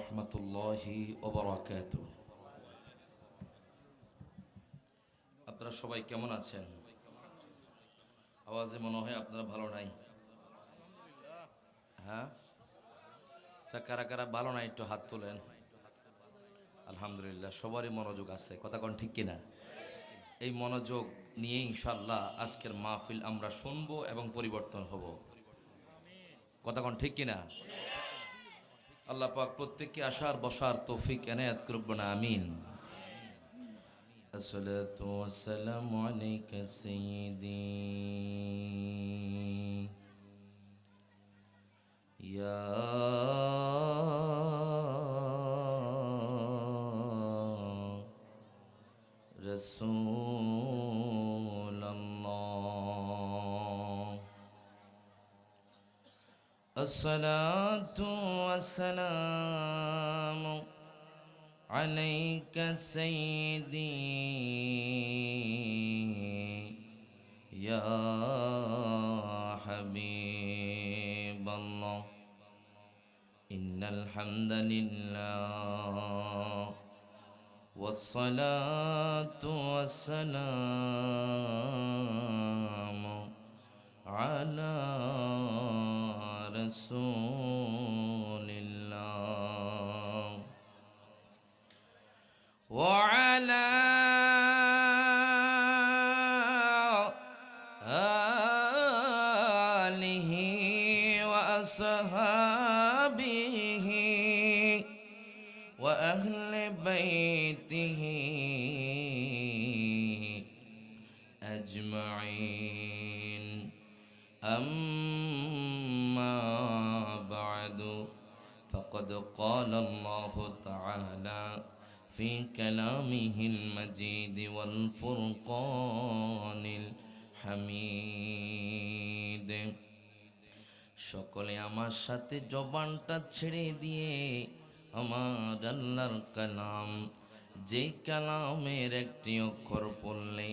রহমতুল্লাহি ওয়া বারাকাতুহু। আপনারা সবাই কেমন আছেন? আওয়াজে মনে হয় আপনারা ভালো নাই। হ্যাঁ, কারা কারা ভালো নাই একটু হাত তোলেন। আলহামদুলিল্লাহ, সবারই মনোযোগ আছে, কথা কোন ঠিক কিনা? এই মনোযোগ নিয়ে ইনশাআল্লাহ আজকের মাহফিল আমরা শুনবো এবং পরিবর্তন হব, কথা কোন ঠিক কিনা? আল্লাহ পাক প্রত্যেককে আসার বসার তৌফিক এনায়েত করুক না, আমিন। আসসালাতু ওয়াসসালামু আলাইকা সাইয়্যিদি ইয়া রাসূলুল্লাহ। আসসালাতু ওয়াসসালামু আলাইকা সাইয়্যিদি ইয়া হাবিবাল্লাহ। ইন্নাল হামদালিল্লাহ ওয়াসসালাতু ওয়াসসালামু আলা রাসূলিল্লাহ ওয়া আলা আলিহি ওয়া আসহাবিহি ওয়া আহলি বাইতিহি আজমাইন। أما بعد فقد قال الله تعالى في كلامه المجيد والفرقان الحميد। সকলে আমার সাথে জবানটা ছেড়ে দিয়ে আমার আল্লাহর কালাম, যে কালামের একটি অক্ষর পড়লে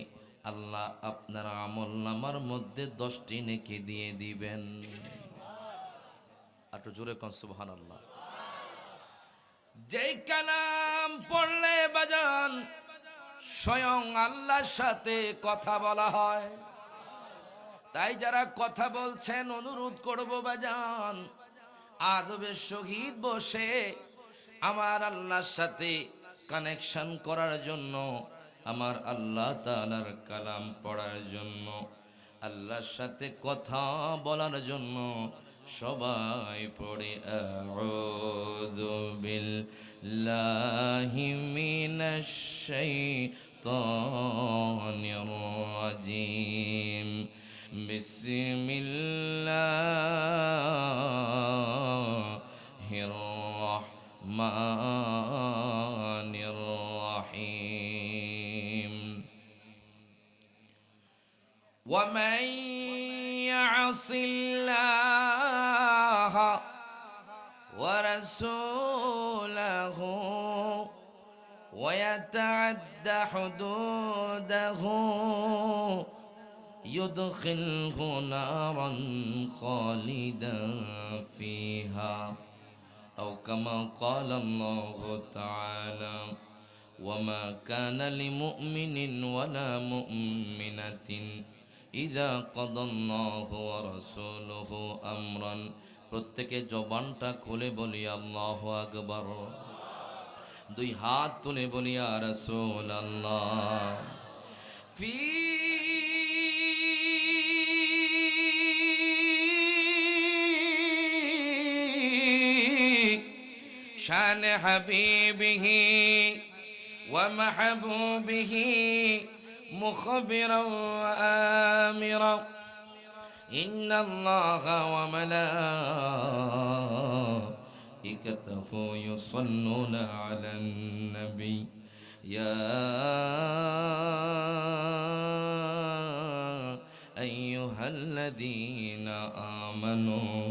আল্লাহ আপনার আমলনামার মধ্যে 10টি নেকি দিয়ে দিবেন। একটু জোরে কোন সুবহানাল্লাহ। যেই কালাম পড়লে বাজান স্বয়ং আল্লাহর সাথে কথা বলা হয়। তাই যারা কথা বলছেন অনুরোধ করব বাজান, আদবের সহিত বসে আমার আল্লাহর সাথে কানেকশন করার জন্য, আমার আল্লাহ তাআলার কালাম পড়ার জন্য, আল্লাহর সাথে কথা বলার জন্য সবাই পড়ে আউযু বিল্লাহি মিনাশ শাইতানির রাজিম। বিসমিল্লাহির রাহমানির রাহিম। ومن يعص الله ورسوله ويتعد حدوده يدخله نارا خالدا فيها أو كما قال الله تعالى وما كان لمؤمن ولا مؤمنة إذا قضى الله ورسوله أمرا। প্রত্যেকে জবানটা খুলে বলি আল্লাহু আকবার, দুই হাত তুলে বলি ইয়া রাসূলুল্লাহ। ফি শান হাবিবিহি ومحبوبه مخبرا وآمرا إن الله وملائكته يصلون على النبي يا أيها الذين آمنوا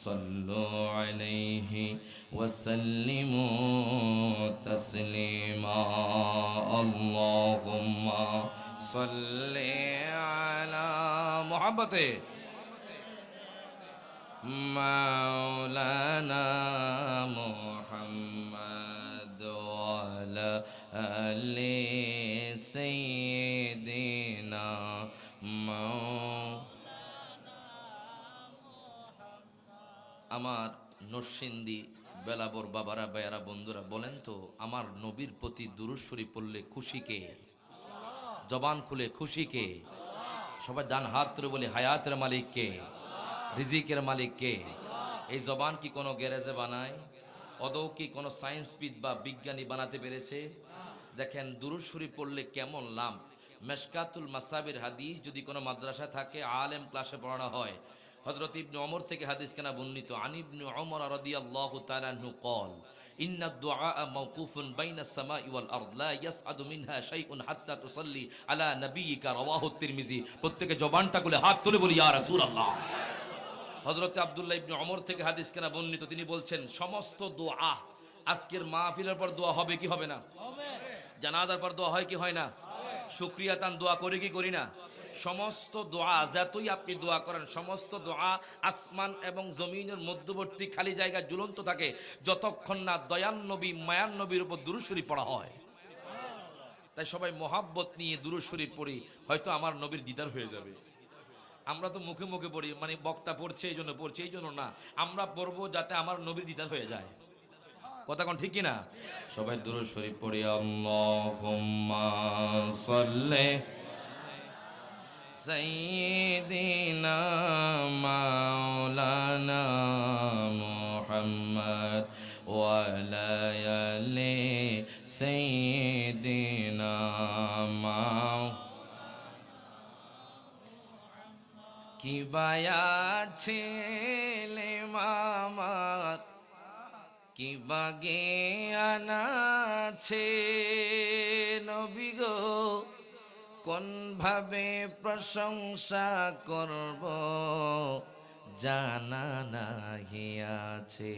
صلوا عليه وسلموا تسليما اللهم صل على محبة مولانا محمد আলে সাইয়্যিদিনা আমার নরসিংদী বেলাবর বাবারা বেয়ারা বন্ধুরা বলেন তো, আমার নবীর প্রতি দুরূদ শরীফ পড়লে খুশি কে? জবান খুলে খুশি কে? সবাই ডান হাত তুলে বলি হায়াতের মালিক কে? রিজিকের মালিক কে? এই জবান কি কোনো গ্যারেজে বানায়? অদৌ কি কোনো সায়েন্সবিদ বা বিজ্ঞানী বানাতে পেরেছে? দেখেন দুরূদ শরীফ পড়লে কেমন লাভ। মেশকাতুল মাসাবির হাদিস যদি কোনো মাদ্রাসায় থাকে, আলেম ক্লাসে পড়ানো হয়, হযরত ইবনে ওমর থেকে হাদিস কেনা বর্ণিত, আন ইবনে ওমর রাদিয়াল্লাহু তাআলা আনহু قال ইন্না দুআআ মাওকুফুন বাইনাস সামাই ওয়াল আরদ লা ইয়াসআদু মিনহা শাইউন হাত্তা তুসাল্লি আলা নাবিয়িকা রাওয়াহু তিরমিজি। প্রত্যেকে জবানটা খুলে হাত তুলে বলি ইয়া রাসূলুল্লাহ। হযরত আব্দুল্লাহ ইবনে ওমর থেকে হাদিস কেনা বর্ণিত, তিনি বলছেন সমস্ত দোয়া, আজকের মাহফিলের পর দোয়া হবে কি হবে না? জানাজার পর দোয়া হয় কি হয় না? শুকরিয়া তান দোয়া করি কি করি না? সমস্ত দোয়া যতই আপনি দোয়া করেন, সমস্ত দোয়া আসমান এবং জমিনের মধ্যবর্তী খালি জায়গা ঝুলন্ত থাকে যতক্ষণ না দয়ান নবী মায়ান নবীর উপর দুরূদ শরীফ পড়া হয়। তাই সবাই মোহাব্বত নিয়ে দুরূদ শরীফ পড়ি, হয়তো আমার নবীর দিদার হয়ে যাবে। আমরা তো মুখে মুখে পড়ি, মানে বক্তা পড়ছে এই জন্য পড়ছে, এই জন্য না, আমরা পড়বো যাতে আমার নবীর দিদার হয়ে যায়। কথা কোন ঠিক কিনা? সবাই দুরূদ শরীফ পড়ি। আল্লাহুম্মা সাল্লি সাইয়্যিদিনা মাওলানা মুহাম্মদ ওয়া আলা আলি সাইয়্যিদিনা কি বায়া ছেলে মামার কি বাগে আনাছে নবী গো, কোন ভাবে প্রশংসা করব জানা নাহি আছে।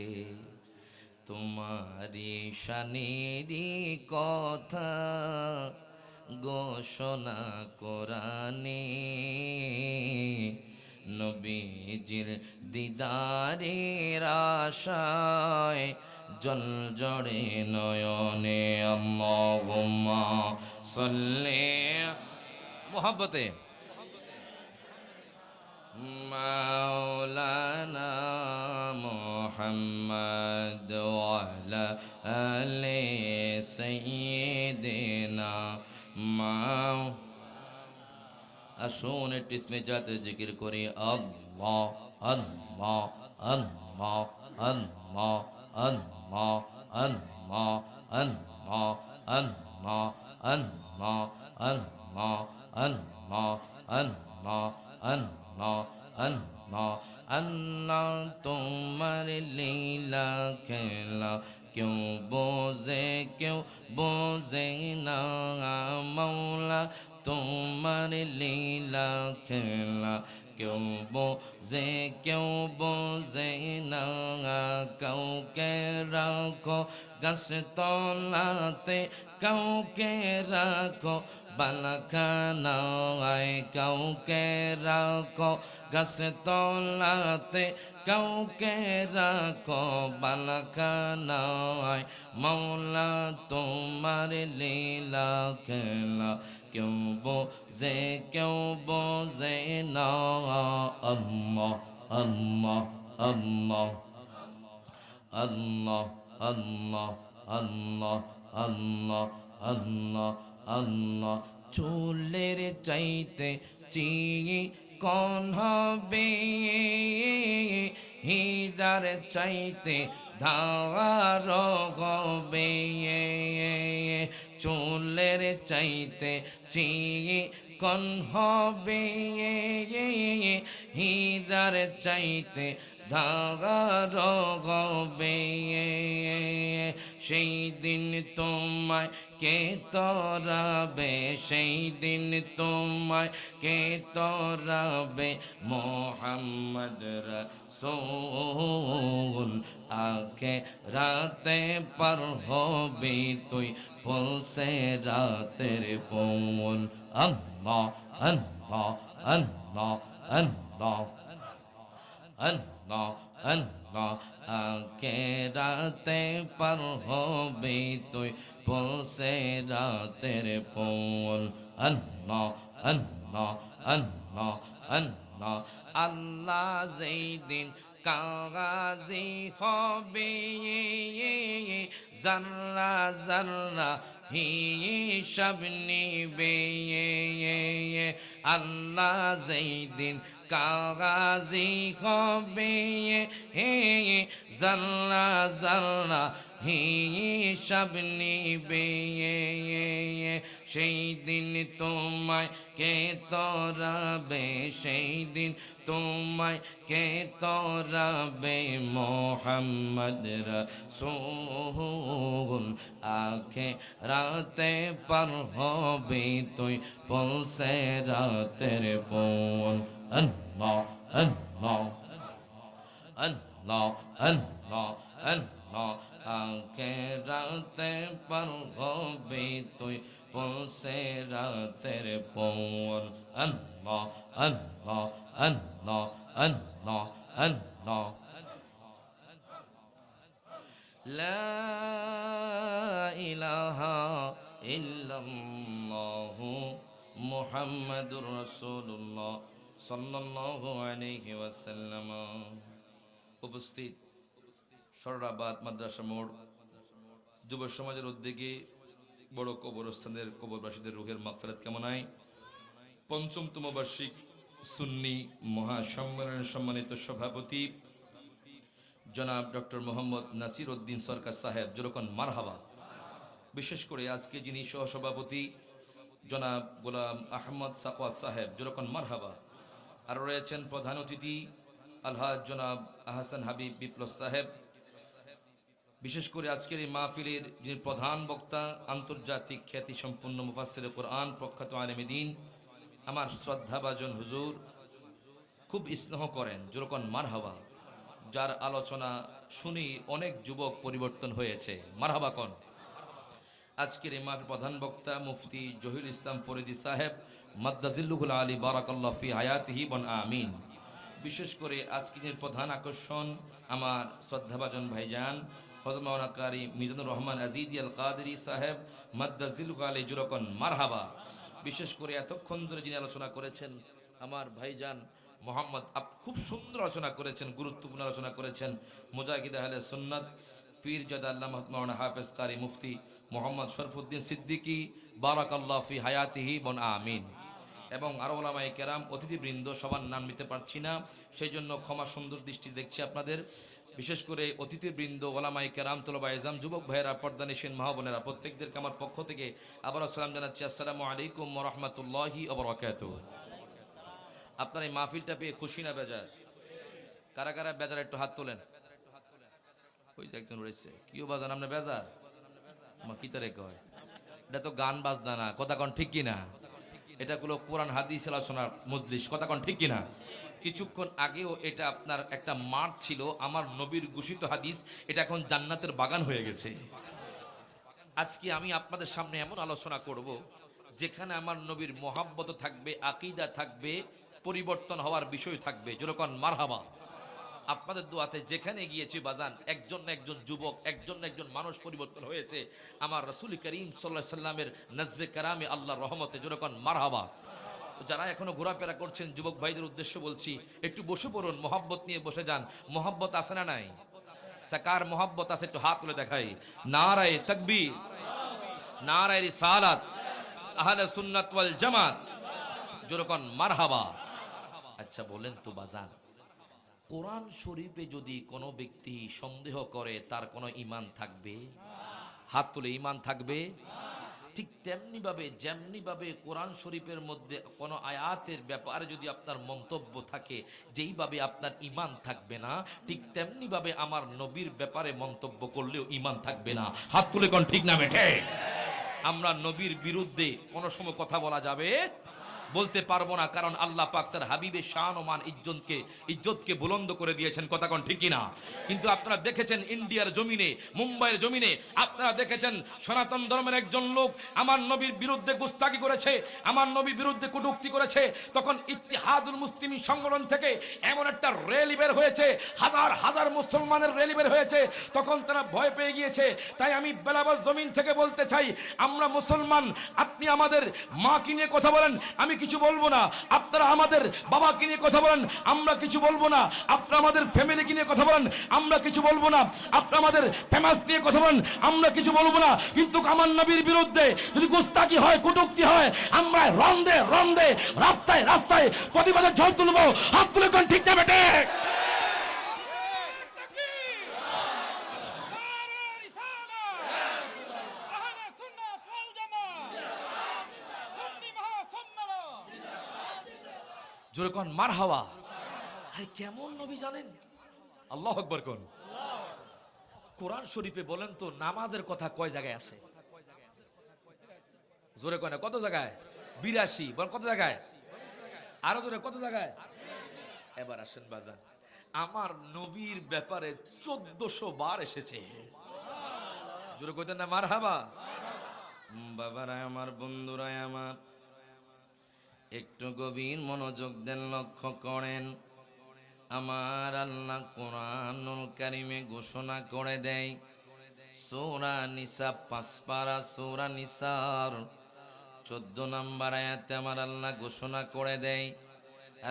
তোমারি শানেরই কথা ঘোষণা কোরআনে, নবীজির দিদারের আশায় জল জড়ে নয়নে। আল্লাহুম্মা সাল্লি মোহাব্বতে মাওলানা মুহাম্মদ ওয়া আলা আলি সাইয়্যিদিনা আসুন একটু ইসমে জাতের জিকির করি। আল্লাহ আল্লাহ আল্লাহ আল্লাহ আল্লাহ আল্লাহ আল্লাহ আল্লাহ আল্লাহ আল্লাহ আল্লাহ আল্লাহ আল্লাহ আল্লাহ আল্লাহ। তোমার লীলা খেলা কেউ বোঝে না মৌলা, তোমার লীলা খেলা কেউ বোঝে না। কাউকে রাখো গাছ তলাতে, কাউকে রাখো বালাখানায়, কাউকে রাখো গাছ তলাতে, কাউকে রাখো বালাখানায়। মৌলা তোমার লীলা খেলা কেউ বোঝে না। আল্লাহ আল্লাহ আল্লাহ আল্লাহ আল্লাহ আল্লাহ আল্লাহ আল্লাহ আল্লাহ। চুলের চাইতে চিকন হবে, হীরার চাইতে ধার হবে। চুলের চাইতে চিকন হবে, হীরার চাইতে ধার হবে। সেই দিন তোমায় কে তরাবে, সেই দিন তোমায় কে তরাবে। মোহাম্মদ রাসূল আকে রাতে পার হবি তুই, বলছে রাতের পৌল। আল্লাহ আল্লাহ আল্লাহ আল্লাহ আল্লাহ আল্লাহ আখেরাতে পার হবে তুই পৌঁছে রাতের পৌল আল্লাহ আল্লাহ আল্লাহ আল্লাহ আল্লাহ যেই দিন কাগাজি হবে জান্না জান্না হিসাব নিবে আল্লাহ যেই দিন কাগাজি হবে জান্না জান্না হিসাব নিবে সেই দিন তোমায় কে তরাবে সেই দিন তোমায় কে তরাবে মোহাম্মদ রাসূল আখে রাতে পার হবে তুই পৌঁছে রাতের পৌল আল্লাহ আল্লাহ আল্লাহ আল্লাহ আল্লাহ আখে রাতে পার হবে তুই পৌঁছে রাতের পৌল আল্লাহ আল্লাহ আল্লাহ আল্লাহ আল্লাহ লা ইলাহা ইল্লাল্লাহু মুহাম্মাদুর রাসূলুল্লাহ সাল্লাল্লাহু আলাইহি ওয়াসাল্লাম। উপস্থিত সররাবাদ মাদ্রাসা মোড় যুব সমাজের উদ্যোগে বড় কবরস্থানের কবরবাসীদের রুহের মাগফিরাত কামনায় পঞ্চমতম বার্ষিক সুন্নি মহাসম্মেলনের সম্মানিত সভাপতি জনাব ডক্টর মোহাম্মদ নাসির উদ্দিন সরকার সাহেব যেরকম মারহাবা। বিশেষ করে আজকে যিনি সহসভাপতি জনাব গোলাম আহমদ সাকওয়াত সাহেব যেরকম মারহাবা। আরও রয়েছেন প্রধান অতিথি আলহাজ জনাব আহসান হাবিব বিপ্লব সাহেব। বিশেষ করে আজকের এই মাহফিলের যিনি প্রধান বক্তা আন্তর্জাতিক খ্যাতি সম্পন্ন মুফাসসিরে কোরআন প্রখ্যাত আলেমে দ্বীন আমার শ্রদ্ধাভাজন হুজুর, খুব স্নেহ করেন যেরকম মারহাবা, যার আলোচনা শুনি অনেক যুবক পরিবর্তন হয়েছে। মারহাবা কন। আজকের এই মাহফিল প্রধান বক্তা মুফতি জহিরুল ইসলাম ফরিদি সাহেব মাদ্দাজিল্লুহুল আলী বারাকাল্লাহু ফি হায়াতিহি বন আমিন। বিশেষ করে আজকের প্রধান আকর্ষণ আমার শ্রদ্ধাভাজন ভাইজান হযরত মাওলানা কারি মিজানুর রহমান আজিজি আল কাদেরী সাহেব মাদ্দাজিল্লুহুল আলী জুরকন মারহাবা। বিশেষ করে এতক্ষণ ধরে যিনি আলোচনা করেছেন আমার ভাইজান মোহাম্মদ খুব সুন্দর আলোচনা করেছেন, গুরুত্বপূর্ণ আলোচনা করেছেন মুজাহিদ আহলে সুন্নাত পীরজাদা আল্লামা মাওলানা হাফেজ কারি মুফতি মোহাম্মদ শরফুদ্দিন সিদ্দিকী বারাকাল্লাহু ফি হায়াতিহি বন আমিন। এবং আরো ওলামায়ে কেরাম অতিথিবৃন্দ সবার নাম নিতে পারছি না, সেই জন্য ক্ষমা সুন্দর দৃষ্টি দেখছি আপনাদের। বিশেষ করে অতিথিবৃন্দ ওলামায়ে কেরাম তলবায়ে ইলজাম যুবক ভাইয়েরা পর্দানিশীন মা বোনেরা প্রত্যেকদেরকে আমার পক্ষ থেকে আবারও সালাম জানাচ্ছি, আসসালামু আলাইকুম ওয়া রাহমাতুল্লাহি ওয়া বারাকাতুহু। আপনার এই মাহফিলটা পেয়ে খুশি না বেজার? কারা কারা বেজার একটু হাত তোলেন। ওই যে একজন রয়েছে, কিও বাজান আপনি বেজার? মা কি তারে কয়? এটা তো গান বাজনা না, কথা কন ঠিক কিনা? এটা হলো কোরআন হাদিস আলোচনার মজলিস, কথা কন ঠিক কিনা? কিছুক্ষণ আগেও এটা আপনার একটা মাঠ ছিল, আমার নবীর ঘোষিত হাদিস, এটা এখন জান্নাতের বাগান হয়ে গেছে। আজকে আমি আপনাদের সামনে এমন আলোচনা করব যেখানে আমার নবীর মহাব্বত থাকবে, আকীদা থাকবে, পরিবর্তন হওয়ার বিষয় থাকবে। যেরকম মারহাবা। আপনাদের দোয়াতে যেখানে গিয়েছি বাজান, একজন না একজন যুবক, একজন না একজন মানুষ পরিবর্তন হয়েছে আমার রাসূল করিম সাল্লাল্লাহু আলাইহি সাল্লামের নজরে কারামে আল্লাহর রহমতে। যেরকম মারহাবা। যারা এখনো ঘোরাফেরা করছেন যুবক ভাইদের উদ্দেশ্য বলছি, একটু বসে পড়ুন, মহব্বত নিয়ে বসে যান। মহব্বত আছে না নাই? সাকার মহব্বত আছে, একটু হাত তুলে দেখাই। নারায়ে তাকবীর, নারায়ে রিসালাত, আহলে সুন্নাত ওয়াল জামাত। যেরকম মারহাবা। আচ্ছা বলেন তো বাজান, কোরআন শরীফে যদি কোনো ব্যক্তি সন্দেহ করে তার কোনো ঈমান থাকবে? হাত তুলে, ঈমান থাকবে? ঠিক তেমনিভাবে যেমনিভাবে কোরআন শরীফের মধ্যে কোনো আয়াতের ব্যাপারে যদি আপনার মন্তব্য থাকে যেইভাবে আপনার ঈমান থাকবে না, ঠিক তেমনিভাবে আমার নবীর ব্যাপারে মন্তব্য করলেও ঈমান থাকবে না। হাত তুলে কোন ঠিক না বেঠে? আমরা নবীর বিরুদ্ধে কোনো সময় কথা বলা যাবে বলতে পারবো না, কারণ আল্লাহ পাক তার হাবিবের শান ও মান ইজ্জতকে বুলন্দ করে দিয়েছেন, কথা কোন ঠিক কিনা? কিন্তু আপনারা দেখেছেন ইন্ডিয়ার জমিনে, মুম্বাইয়ের জমিনে আপনারা দেখেছেন সনাতন ধর্মের একজন লোক আমার নবীর বিরুদ্ধে গুস্তাখি করেছে, আমার নবীর বিরুদ্ধে কটূক্তি করেছে। তখন ইত্তিহাদুল মুসলিমিন সংগঠন থেকে এমন একটা র্যালি বের হয়েছে, হাজার হাজার মুসলমানের র্যালি বের হয়েছে। তখন তারা ভয় পেয়ে গিয়েছে। তাই আমি বেলাবার জমিন থেকে বলতে চাই, আমরা মুসলমান, আপনি আমাদের মাকে নিয়ে কথা বলেন, আমি কিছু বলবো না। আপনারা আমাদের বাবাকে নিয়ে কথা বলেন, আমরা কিছু বলবো না। আপনারা আমাদের ফ্যামিলিকে নিয়ে কথা বলেন, আমরা কিছু বলবো না। আপনারা আমাদের ফেমাস নিয়ে কথা বলেন, আমরা কিছু বলবো না। কিন্তু আমার নবীর বিরুদ্ধে যদি গুস্তাখি হয়, কটূক্তি হয়, আমরা রন্দে রন্দে, রাস্তায় রাস্তায় প্রতিবাদের ঝড় তুলবো। হাত তুলে কোন ঠিক না বেটে? জোরে কোন মারহাবা। আরে কেমন নবী জানেন? আল্লাহু আকবার কোন। কোরআন শরীফে বলেন তো নামাজের কথা কয় জায়গায় আছে? জোরে কয় না, কত জায়গায়? 82। বল কত জায়গায়? আরো জোরে, কত জায়গায়? এবার আসেন বাজান, আমার নবীর ব্যাপারে 1400 বার এসেছে। জোরে কইতেন না মারহাবা? বাবারা আমার, বন্ধুরা আমার, একটু গভীর মনোযোগ দেন, লক্ষ্য করেন। আমার আল্লাহ কোরআনুল কারিমে ঘোষণা করে দেয়, সূরা নিসা 5 পারা, সূরা নিসার 14 নম্বর আয়াতে আমার আল্লাহ ঘোষণা করে দেয়,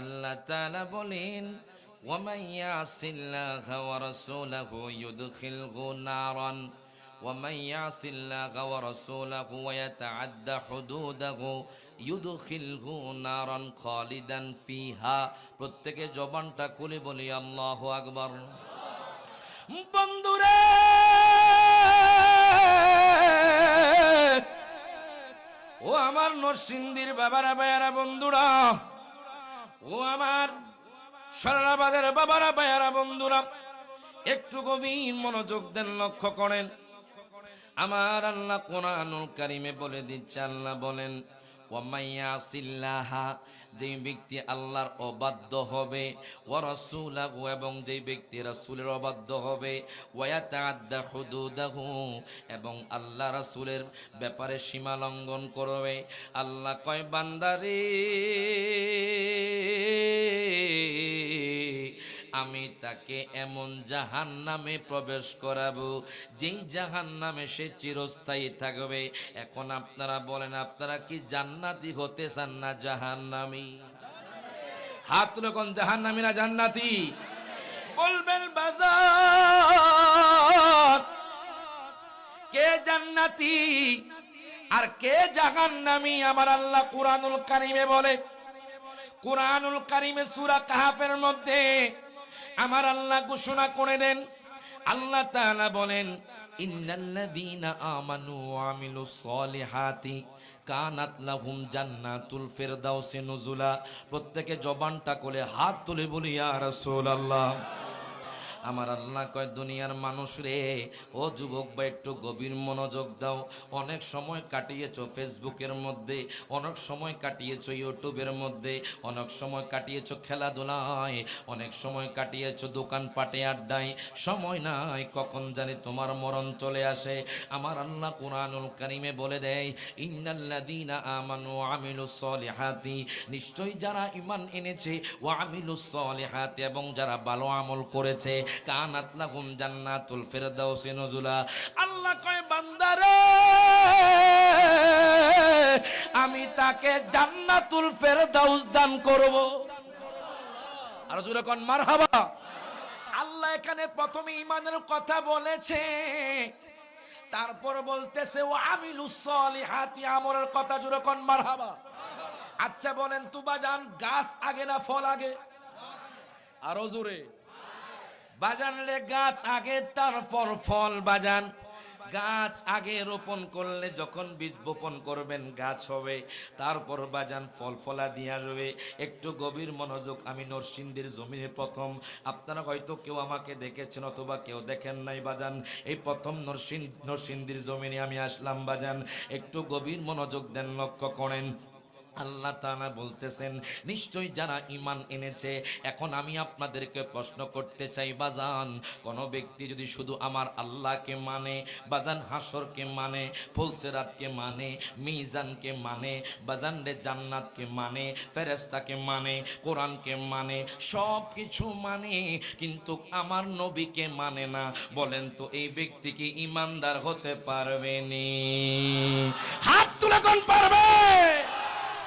আল্লাহ তাআলা বলেন, ওয়ামান ইয়াসিল্লাহা ওয়া রাসূলাহু ইউদখিলহু নারান, ওয়ামান ইয়াসিল্লাহা ওয়া রাসূলাহু ওয়া ইয়াতাআদ্দা হুদুদাহু ইউদখিলহু নারান খালিদান ফিহা। প্রত্যেকে জবানটা খুলে বলি আল্লাহু আকবার। বন্ধুরা, ও আমার নরসিংদীর বাবারা, ভাইয়ারা, বন্ধুরা, ও আমার সরলাবাদের বাবারা, ভাইয়ারা, বন্ধুরা, একটু গভীর মনোযোগ দেন, লক্ষ্য করেন। আমার আল্লাহ কোরআনুল কারিমে বলে দিচ্ছে, আল্লাহ বলেন, ওয়ামাইয়াসিল্লাহা, যেই ব্যক্তি আল্লাহর অবাধ্য হবে, ওয়া রাসূলাহু, এবং যেই ব্যক্তি রাসূলের অবাধ্য হবে, ওয়া ইয়াতাআদ্দা হুদুদাহু, এবং আল্লাহ রাসূলের ব্যাপারে সীমা লঙ্ঘন করবে। আল্লাহ কয়, বান্দারে, আমি তাকে এমন জাহান্নামে প্রবেশ করাবো যেই জাহান্নামে সে চিরস্থায়ী থাকবে। এখন আপনারা বলেন, আপনারা কি জান্নাতি হতে চান না জাহান্নামী? হাত তুলে কোন, জাহান্নামী না জান্নাতি? বলবেন বাজার, কে জান্নাতি আর কে জাহান্নামী? আমার আল্লাহ কুরআনুল কারিমে বলে, কুরআনুল কারিমে সূরা কাহাফের মধ্যে আমার আল্লাহ ঘোষণা করে দেন, আল্লাহ তাআলা বলেন, ইন্নাল্লাযীনা আমানু ওয়া আমিলুস সলিহাতি কানাত লাহুম জান্নাতুল ফিরদাউসি নুজুলা। প্রত্যেকে জবানটা খুলে হাত তুলে বলি ইয়া রাসূলুল্লাহ। আমার আল্লাহ কয়, দুনিয়ার মানুষ রে, ও যুবক ভাই, একটু গভীর মনোযোগ দাও। অনেক সময় কাটিয়েছো ফেসবুকের মধ্যে, অনেক সময় কাটিয়েছো ইউটিউবের মধ্যে, অনেক সময় কাটিয়েছো খেলাধুলায়, অনেক সময় কাটিয়েছো দোকানপাটে আড্ডায়। সময় নাই, কখন জানি তোমার মরণ চলে আসে। আমার আল্লাহ কুরআনুল কারীমে বলে দেয়, ইন্নাল্লাযীনা আমানু ওয়া আমিলুস সলিহাতি, নিশ্চয়ই যারা ঈমান এনেছে, ওয়া আমিলুস সলিহাতি, এবং যারা ভালো আমল করেছে, কানাত লাহুম জান্নাতুল ফিরদাউসি নুজুলা। আল্লাহ কয়, বান্দারে, আমি তাকে জান্নাতুল ফিরদাউস দান করব। আর জোরে কোন মারহাবা। আল্লাহ এখানে প্রথমে ঈমানের কথা বলেছে, তারপর বলতেছে ওয়া আমিলুস সলিহাতি, আমলের কথা। জোরে কোন মারহাবা। আচ্ছা বলেন তো বাজান, গাছ আগে না ফল আগে? আরো জোরে বাজান রে, গাছ আগে তারপর ফল। বাজান, গাছ আগে রোপণ করলে, যখন বীজ বপন করবেন গাছ হবে, তারপর বাজান ফল ফলা দিয়ে আসবে। একটু গভীর মনোযোগ। আমি নরসিংদীর জমিনে প্রথম, আপনারা হয়তো কেউ আমাকে দেখেছেন অথবা কেউ দেখেন নাই বাজান, এই প্রথম নরসিংদীর জমিনে আমি আসলাম বাজান। একটু গভীর মনোযোগ দেন, লক্ষ্য করেন। আল্লাহ তাআলা বলতেছেন নিশ্চয়ই যারা ঈমান এনেছে। এখন আমি আপনাদেরকে প্রশ্ন করতে চাই বাজান, কোন ব্যক্তি যদি শুধু আমার আল্লাহকে মানে, বাজান হাসরকে মানে, ফুলসিরাতকে মানে, মিজানকে মানে, বাজান রে জান্নাতকে মানে, ফেরেশতাকে মানে, কোরআনকে মানে, সব কিছু মানে, কিন্তু আমার নবীকে মানে না, বলেন তো এই ব্যক্তি কি ঈমানদার হতে পারবে নি? হাত তুলে কোন পারবে?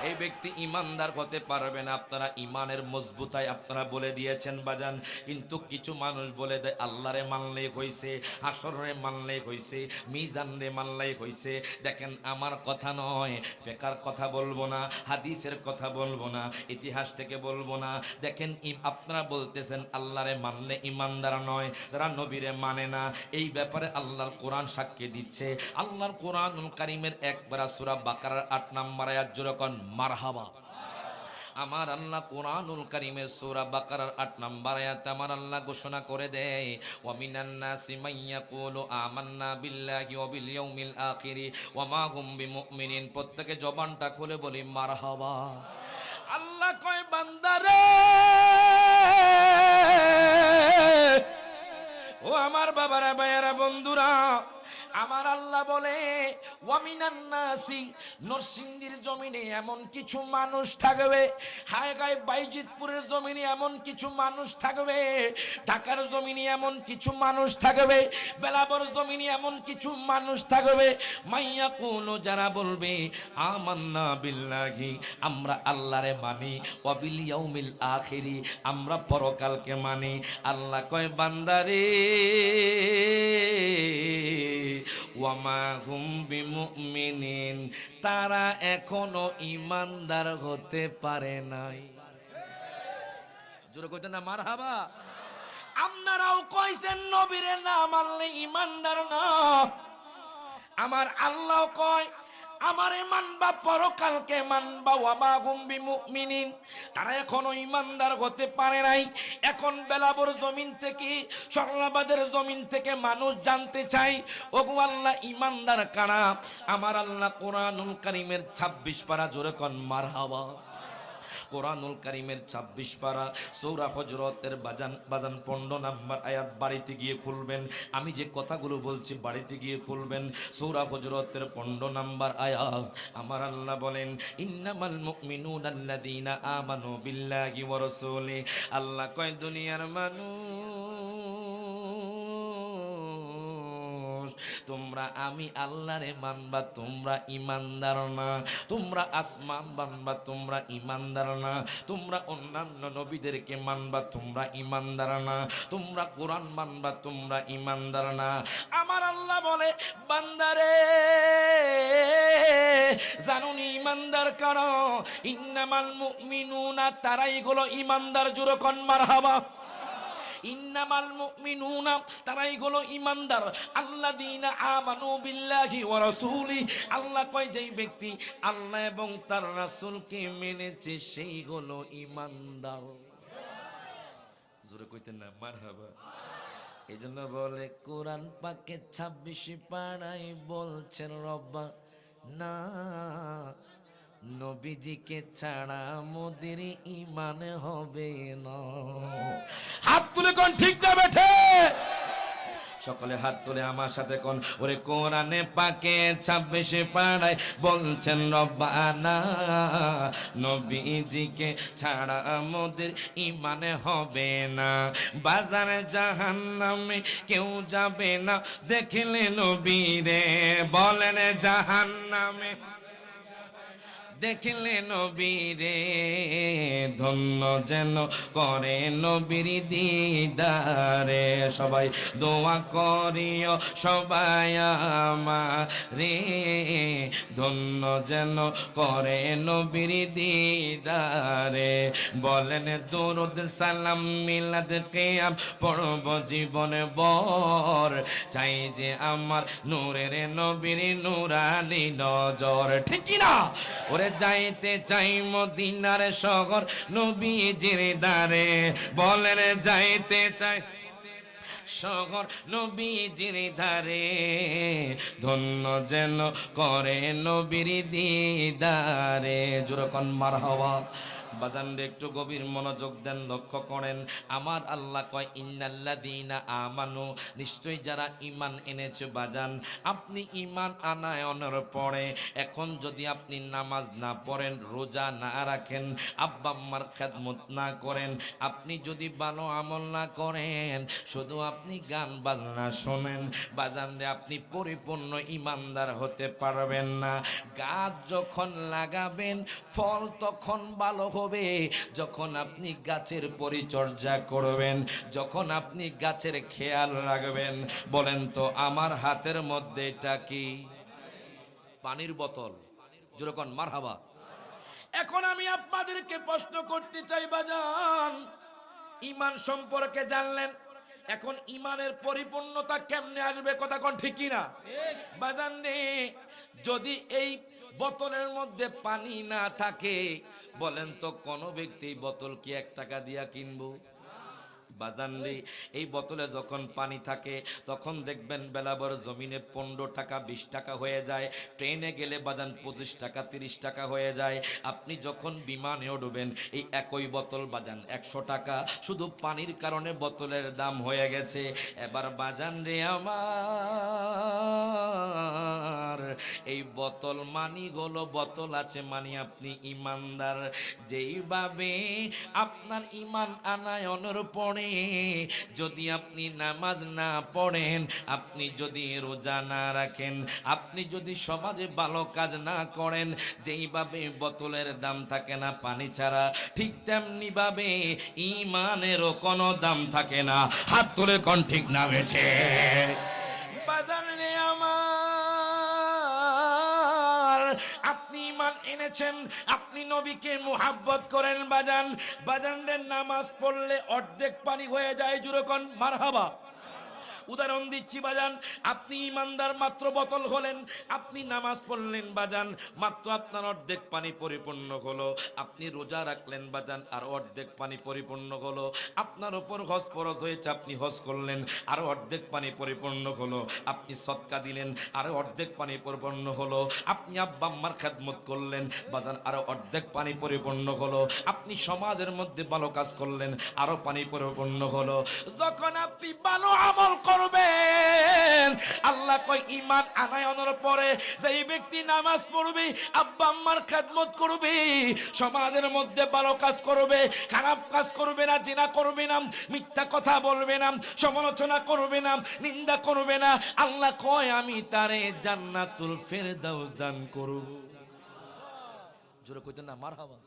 এই ব্যক্তি ইমানদার হতে পারবে না। আপনারা ইমানের মজবুতাই আপনারা বলে দিয়েছেন বাজান, কিন্তু কিছু মানুষ বলে দেয় আল্লাহরে মানলেই হইছে, হাসরে মানলেই হইছে, মিজানরে মানলেই হইছে। দেখেন আমার কথা নয়, ফিকহের কথা বলবো না, হাদিসের কথা বলবো না, ইতিহাস থেকে বলবো না। দেখেন আপনারা বলতেছেন আল্লাহরে মানলে ইমানদার নয়, যারা নবীরে মানে না। এই ব্যাপারে আল্লাহর কোরআন সাক্ষী দিচ্ছে। আল্লাহর কোরআনুল কারীমের একবার সূরা বাকারার ৮ নম্বর আয়াত জোরে কোন মারহাবা। আমার আল্লাহ কোরআনুল কারীমের সূরা বাকারার ৮ নম্বর আয়াতে আমার আল্লাহ ঘোষণা করে দেয়, ওয়া মিনান নাসি মাইয়াকুলু আমান্না বিল্লাহি ওয়া বিল ইয়াউমিল আখির ওয়া মা হুম বিমুমিনিন। প্রত্যেকে জবানটা খুলে বলি মারহাবা। আল্লাহ কয় বান্দারে, ও আমার বাবারা ভাইয়ারা বন্ধুরা, আমার আল্লাহ বলে ওয়ামিনান নাসি, নরসিংদীর জমিনে এমন কিছু মানুষ থাকবে, হায়গায় বাইজিতপুরের জমিনে এমন কিছু মানুষ থাকবে, ঢাকার জমিনে এমন কিছু মানুষ থাকবে, বেলাবর জমিনে এমন কিছু মানুষ থাকবে, মাইয়া কুলু যারা বলবে আমান্না বিল্লাহি, আমরা আল্লাহরে মানি, ওয়া বিল ইয়াউমিল আখিরি, আমরা পরকালকে মানি। আল্লাহ কয় বান্দারে ওয়ামা হুম বিমুমিনিন, তারা এখনো ইমানদার হতে পারে নাই। জোরে কইতেন না মারহাবা। আপনারাও কইছেন নবীরে না মানলে ইমানদার না, আমার আল্লাহ কয় আমারে মানবা পরকালকে মানবা, ওয়ামা হুম বিমুমিনিন, তারা এখনো ইমানদার হতে পারে নাই। এখন বেলাবর জমিন থেকে, সরলাবাদের জমিন থেকে মানুষ জানতে চাই ওগো আল্লাহ ইমানদার কারা? আমার আল্লাহ কোরআনুল কারীমের 26 পারা জোরে কোন মারহাবা। কোরআনুল কারীমের 26 পারা সূরা হুজরাতের বাজান 15 নাম্বার আয়াত বাড়িতে গিয়ে খুলবেন। আমি যে কথাগুলো বলছি বাড়িতে গিয়ে খুলবেন। সূরা হুজরাতের 15 নাম্বার আয়াত আমার আল্লাহ বলেন ইন্নামাল মুমিনুনা আল্লাযীনা আমানু বিল্লাহি ওয়া রাসূলি। আল্লাহ কয় দুনিয়ার মানুষ, তোমরা আমি আল্লাহরে মানবা, তোমরা ইমানদার না। তোমরা আসমান মানবা, তোমরা ইমানদার না। তোমরা অন্যান্য নবীদেরকে মানবা, তোমরা ইমানদার না। তোমরা কোরআন মানবা, তোমরা ইমানদার না। আমার আল্লাহ বলে বান্দারে জানুনি ইমানদার কারা? ইন্নামাল মুমিনুনা, তারাই হলো ইমানদার। জোরে কোন মারহাবা। ইন্নামাল মুমিনুনা, তারাই হলো ইমানদার আল্লাযীনা আমানু বিল্লাহি ওয়া রাসূলি। আল্লাহ কয় যেই ব্যক্তি আল্লাহ এবং তার রাসূলকে মেনেছে সেই হলো ইমানদার। জোরে কইতেন না মারহাবা। এজন্য বলে কোরআন পাকে 26 পারায় বলছেন রব্বা না, নবীজিকে ছাড়া মোদের ঈমান হবে না। হাত তুলে কোন ঠিক না বেঠে? সকলে হাত তুলে আমার সাথে কোন ওরে কোরআনে পাকে 26 পারায় বলছেন রব্বানা, নবীজিকে ছাড়া মোদের ঈমান হবে না। বাজারে জাহান্নামে কেউ যাবে না দেখলে নবীরে, বলেন জাহান্নামে দেখলে নবীরে, ধন্য যেন করে নবীর দিদারে। সবাই দোয়া করিও সবাই আমারে, ধন্য যেন করে নবীর দিদারে। বলেন দরুদ সালাম মিলাদ কিয়াম পড়ব জীবনে বর, চাই যে আমার নূরের নবীর নূরানি নজর। ঠিক না? ওরে যাইতে চাই মদিনার শহর নবীজির দ্বারে, বলেন যাইতে চাই শহর নবীজির ধারে, ধন্য যেন করে নবীর দিদারে। জোরকন মারহাবা। বাজান একটু গভীর মনোযোগ দেন, লক্ষ্য করেন। আমার আল্লাহ কয় ইন্নাল্লাযীনা আমানু, নিশ্চয়ই যারা ঈমান এনেছে বাজান। আপনি ঈমান আনায়নের পরে এখন যদি আপনি নামাজ না পড়েন, রোজা না রাখেন, আব্বা আম্মার খেদমত না করেন, আপনি যদি ভালো আমল না করেন, শুধু আপনি গান বাজনা শোনেন, বাজান রে আপনি পরিপূর্ণ ঈমানদার হতে পারবেন না। গাছ যখন লাগাবেন ফল তখন ভালো হবে যখন আপনি গাছের পরিচর্যা করবেন, যখন আপনি গাছের খেয়াল রাখবেন। বলেন তো আমার হাতের মধ্যে এটা কি? পানির বোতল। যেরকম মারহাবা। এখন আমি আপনাদেরকে প্রশ্ন করতে চাই বাজান, ঈমান সম্পর্কে জানলেন, এখন ঈমানের পরিপূর্ণতা কেমনে আসবে? কথা কোন ঠিক কি না বাজান রে? যদি এই বোতলের মধ্যে পানি না থাকে, বলেন তো কোন ব্যক্তি বোতল কি 1 টাকা দিয়া কিনবো? বাজান রে এই বোতলে যখন পানি থাকে তখন দেখবেন বেলাভর জমিনে 15 টাকা 20 টাকা হয়ে যায়, ট্রেনে গেলে বাজান 25 টাকা 30 টাকা হয়ে যায়। আপনি যখন বিমানে উঠবেন এই একই বোতল বাজান 100 টাকা, শুধু পানির কারণে বোতলের দাম হয়ে গেছে। এবার বাজান রে আমার এই বোতল মানি হলো বোতল আছে মানি আপনি ঈমানদার। যেইভাবে আপনার ঈমান আনায়নের পরে যদি আপনি নামাজ না পড়েন, আপনি যদি রোজা না রাখেন, আপনি যদি সমাজে ভালো কাজ না করেন, যেইভাবে বোতলের দাম থাকে না পানি ছাড়া, ঠিক তেমনি ভাবে ঈমানেরও কোনো দাম থাকে না। হাত তুলে কোন ঠিক না বেঠে বাজান রে আমার, আপনি ঈমান এনেছেন, আপনি নবীকে মুহাব্বত করেন বাজান, বাজানদের নামাজ পড়লে অর্ধেক পানি হয়ে যায়। জুরকন মারহাবা। উদাহরণ দিচ্ছি বাজান, আপনি ঈমানদার মাত্র বোতল হলেন, আপনি নামাজ পড়লেন বাজান, মাত্র আপনার অর্ধেক পানি পরিপূর্ণ হলো। আপনি রোজা রাখলেন বাজান, আর অর্ধেক পানি পরিপূর্ণ হলো। আপনার উপর হজ ফরজ হয়েছে, আপনি হজ করলেন, আর অর্ধেক পানি পরিপূর্ণ হলো। আপনি সদকা দিলেন, আর অর্ধেক পানি পরিপূর্ণ হলো। আপনি আব্বা আম্মার খেদমত করলেন বাজান, আরো অর্ধেক পানি পরিপূর্ণ হলো। আপনি সমাজের মধ্যে ভালো কাজ করলেন, আরো পানি পরিপূর্ণ হলো। যখন আপনি ভালো আমল করবেন, আল্লাহ কই ঈমান আনায়নের পরে যেই ব্যক্তি নামাজ পড়বে, আব্বা আম্মার খেদমত করবে, সমাজের মধ্যে ভালো কাজ করবে, খারাপ কাজ করবে না, জিনা করবে না, মিথ্যা কথা বলবে না, সমালোচনা করবে না, নিন্দা করবে না, আল্লাহ কয় আমি তারে জান্নাতুল ফেরদাউস দান করব। জোরে কইতেন না মারহাবা।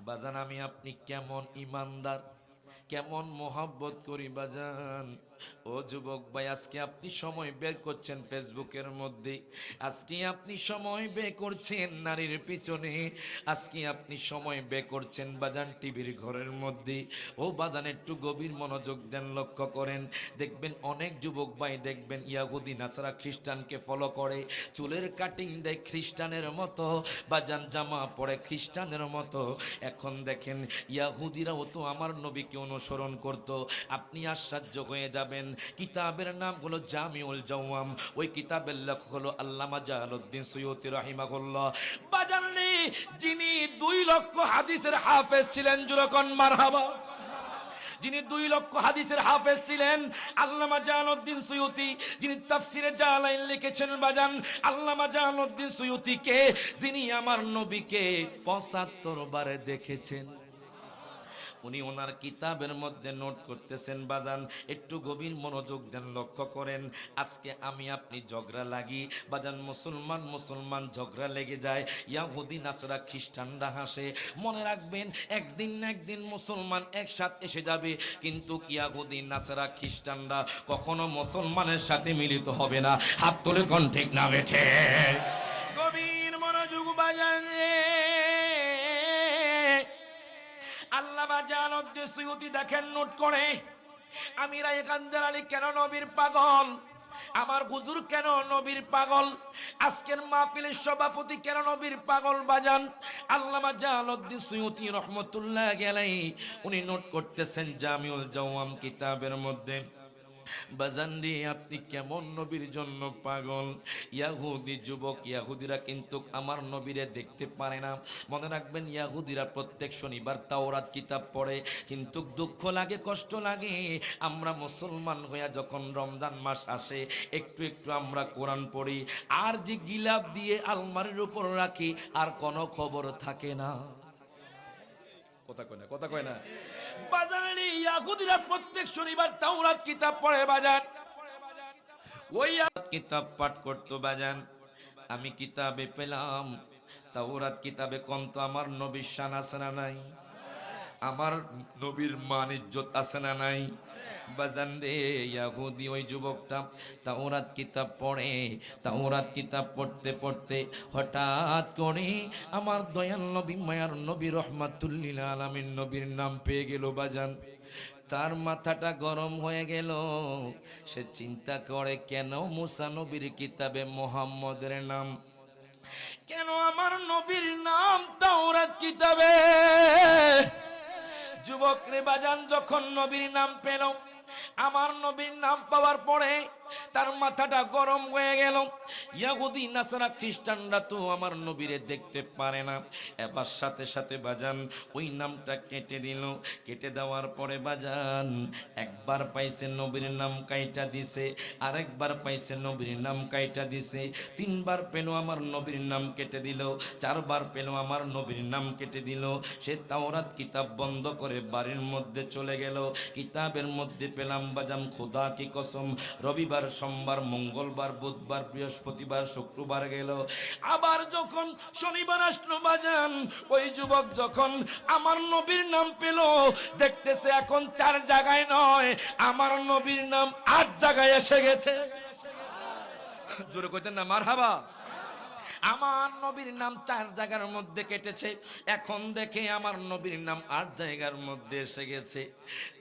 বাজান আমি আপনি কেমন ঈমানদার, কেমন মোহাব্বত করি বাজান। ও যুবক ভাই, আজকে আপনি সময় বের করছেন ফেসবুকের মধ্যে, আজকে আপনি সময় বের করছেন নারীর পিছনে, আজকে আপনি সময় বের করছেন বাজান টিভির ঘরের মধ্যে। ও বাজান একটু গভীর মনোযোগ দেন, লক্ষ্য করেন, দেখবেন অনেক যুবক ভাই দেখবেন ইয়াহুদি নাসারা খ্রিস্টানকে ফলো করে, চুলের কাটিং দেয় খ্রিস্টানের মতো, বাজান জামা পরে খ্রিস্টানের মতো। এখন দেখেন ইয়াহুদিরাও তো আমার নবীকে অনুসরণ করত। আপনি আশ্চর্য হয়ে যাবেন। কিতাবের নাম হলো জামিউল জাওয়াম, ওই কিতাবের লেখক হলো আল্লামা জালালউদ্দিন সুয়ুতী রাহিমাহুল্লাহ। বাজান রে যিনি 2 লক্ষ হাদিসের হাফেজ ছিলেন, জুরকন মারহাবা, যিনি 2 লক্ষ হাদিসের হাফেজ ছিলেন আল্লামা জালালউদ্দিন সুয়ুতী, যিনি তাফসিরে জালালাইন লিখেছেন বাজান, আল্লামা জালালউদ্দিন সুয়ুতীকে যিনি আমার নবীকে 75 বারে দেখেছেন, উনি ওনার কিতাবের মধ্যে নোট করতেছেন বাজান। একটু গভীর মনোযোগ দেন, লক্ষ্য করেন। আজকে আমি আপনি ঝগড়া লাগি বাজান, মুসলমান ঝগড়া লেগে যায়, ইয়াহুদি নাসরা খ্রিস্টানরা হাসে। মনে রাখবেন একদিন না একদিন মুসলমান একসাথে এসে যাবে, কিন্তু ইয়াহুদি নাসরা খ্রিস্টানরা কখনো মুসলমানের সাথে মিলিত হবে না। হাত তুলে কোন ঠিক না বেঠে গভীর মনোযোগ বাজান রে। আল্লামা জালালউদ্দিন সুয়ুতী দেখেন নোট করে, আমি রায়হান জালালি কেন নবীর পাগল, আমার হুজুর কেন নবীর পাগল, আজকের মাহফিলের সভাপতি কেন নবীর পাগল বাজান। আল্লামা জালালউদ্দিন সুয়ুতী রহমতুল্লাহ আলাইহি উনি নোট করতেছেন জামিউল জাওয়াম কিতাবের মধ্যে। বাজানরে আপনি কেমন নবীর জন্য পাগল? ইয়াহুদি যুবক, ইয়াহুদিরা কিন্তু আমার নবীরে দেখতে পারে না। মনে রাখবেন, ইয়াহুদিরা প্রত্যেক শনিবার তাওরাত কিতাব পড়ে, কিন্তু দুঃখ লাগে, কষ্ট লাগে। আমরা মুসলমান হইয়া যখন রমজান মাস আসে, একটু একটু আমরা কোরআন পড়ি, আর যে গিলাপ দিয়ে আলমারির উপর রাখি, আর কোনো খবর থাকে না। কথা কয় না, কথা কয় না। বাজারে ইয়াহুদিরা প্রত্যেক শনিবার তাওরাত কিতাব পড়ে বাজান, ওই কিতাব পাঠ করতো বাজান। আমি কিতাবে পেলাম, তাওরাত কিতাবে কন্ত আমার নবীর শান আছে না নাই? আমার নবীর মান ইজ্জত আছে না নাই? বাজান রে, ইয়াহুদি ওই যুবকটা তাওরাত কিতাব পড়ে, তাওরাত কিতাব পড়তে পড়তে হঠাৎ করে আমার দয়াল নবী, মায়ার নবী, রহমাতুল্লিল আলামিন নবীর নাম পেয়ে গেল বাজান। তার মাথাটা গরম হয়ে গেল। সে চিন্তা করে, কেন মুসা নবীর কিতাবে মুহাম্মদের নাম, কেন আমার নবীর নাম তাওরাত কিতাবে? যুবক রে বাজান, যখন নবীর নাম পেল, আমার নবীর নাম পাওয়ার পরে তার মাথাটা গরম হয়ে গেল। ইহুদি নাসারা খ্রিস্টানরা তো আমার নবীরে দেখতে পারে না, এবার সাথে সাথে বাজান ওই নামটা কেটে দিল। কেটে দেওয়ার পরে বাজান একবার পাইছে নবীর নাম কাইটা দিছে, আরেকবার পাইছে নবীর নাম কাইটা দিছে, তিনবার পেল আমার নবীর নাম কেটে দিল, চারবার পেল আমার নবীর নাম কেটে দিল। সে তাওরাত কিতাব বন্ধ করে বাড়ির মধ্যে চলে গেল। কিতাবের মধ্যে পেলাম বাজান, খোদা কি কসম, রবিবার, সোমবার, মঙ্গলবার, বুধবার, বৃহস্পতিবার, শুক্রবার গেল। আবার যখন শনিবার আসলো বাজান, ওই যুবক যখন আমার নবীর নাম পেল, দেখতেছে এখন 4 জায়গায় নয়, আমার নবীর নাম 8 জায়গায় এসে গেছে। জোরে কইতেন না মারহাবা? আমার নবীর নাম 4 জায়গার মধ্যে কেটেছে, এখন দেখে আমার নবীর নাম 8 জায়গার মধ্যে এসে গেছে।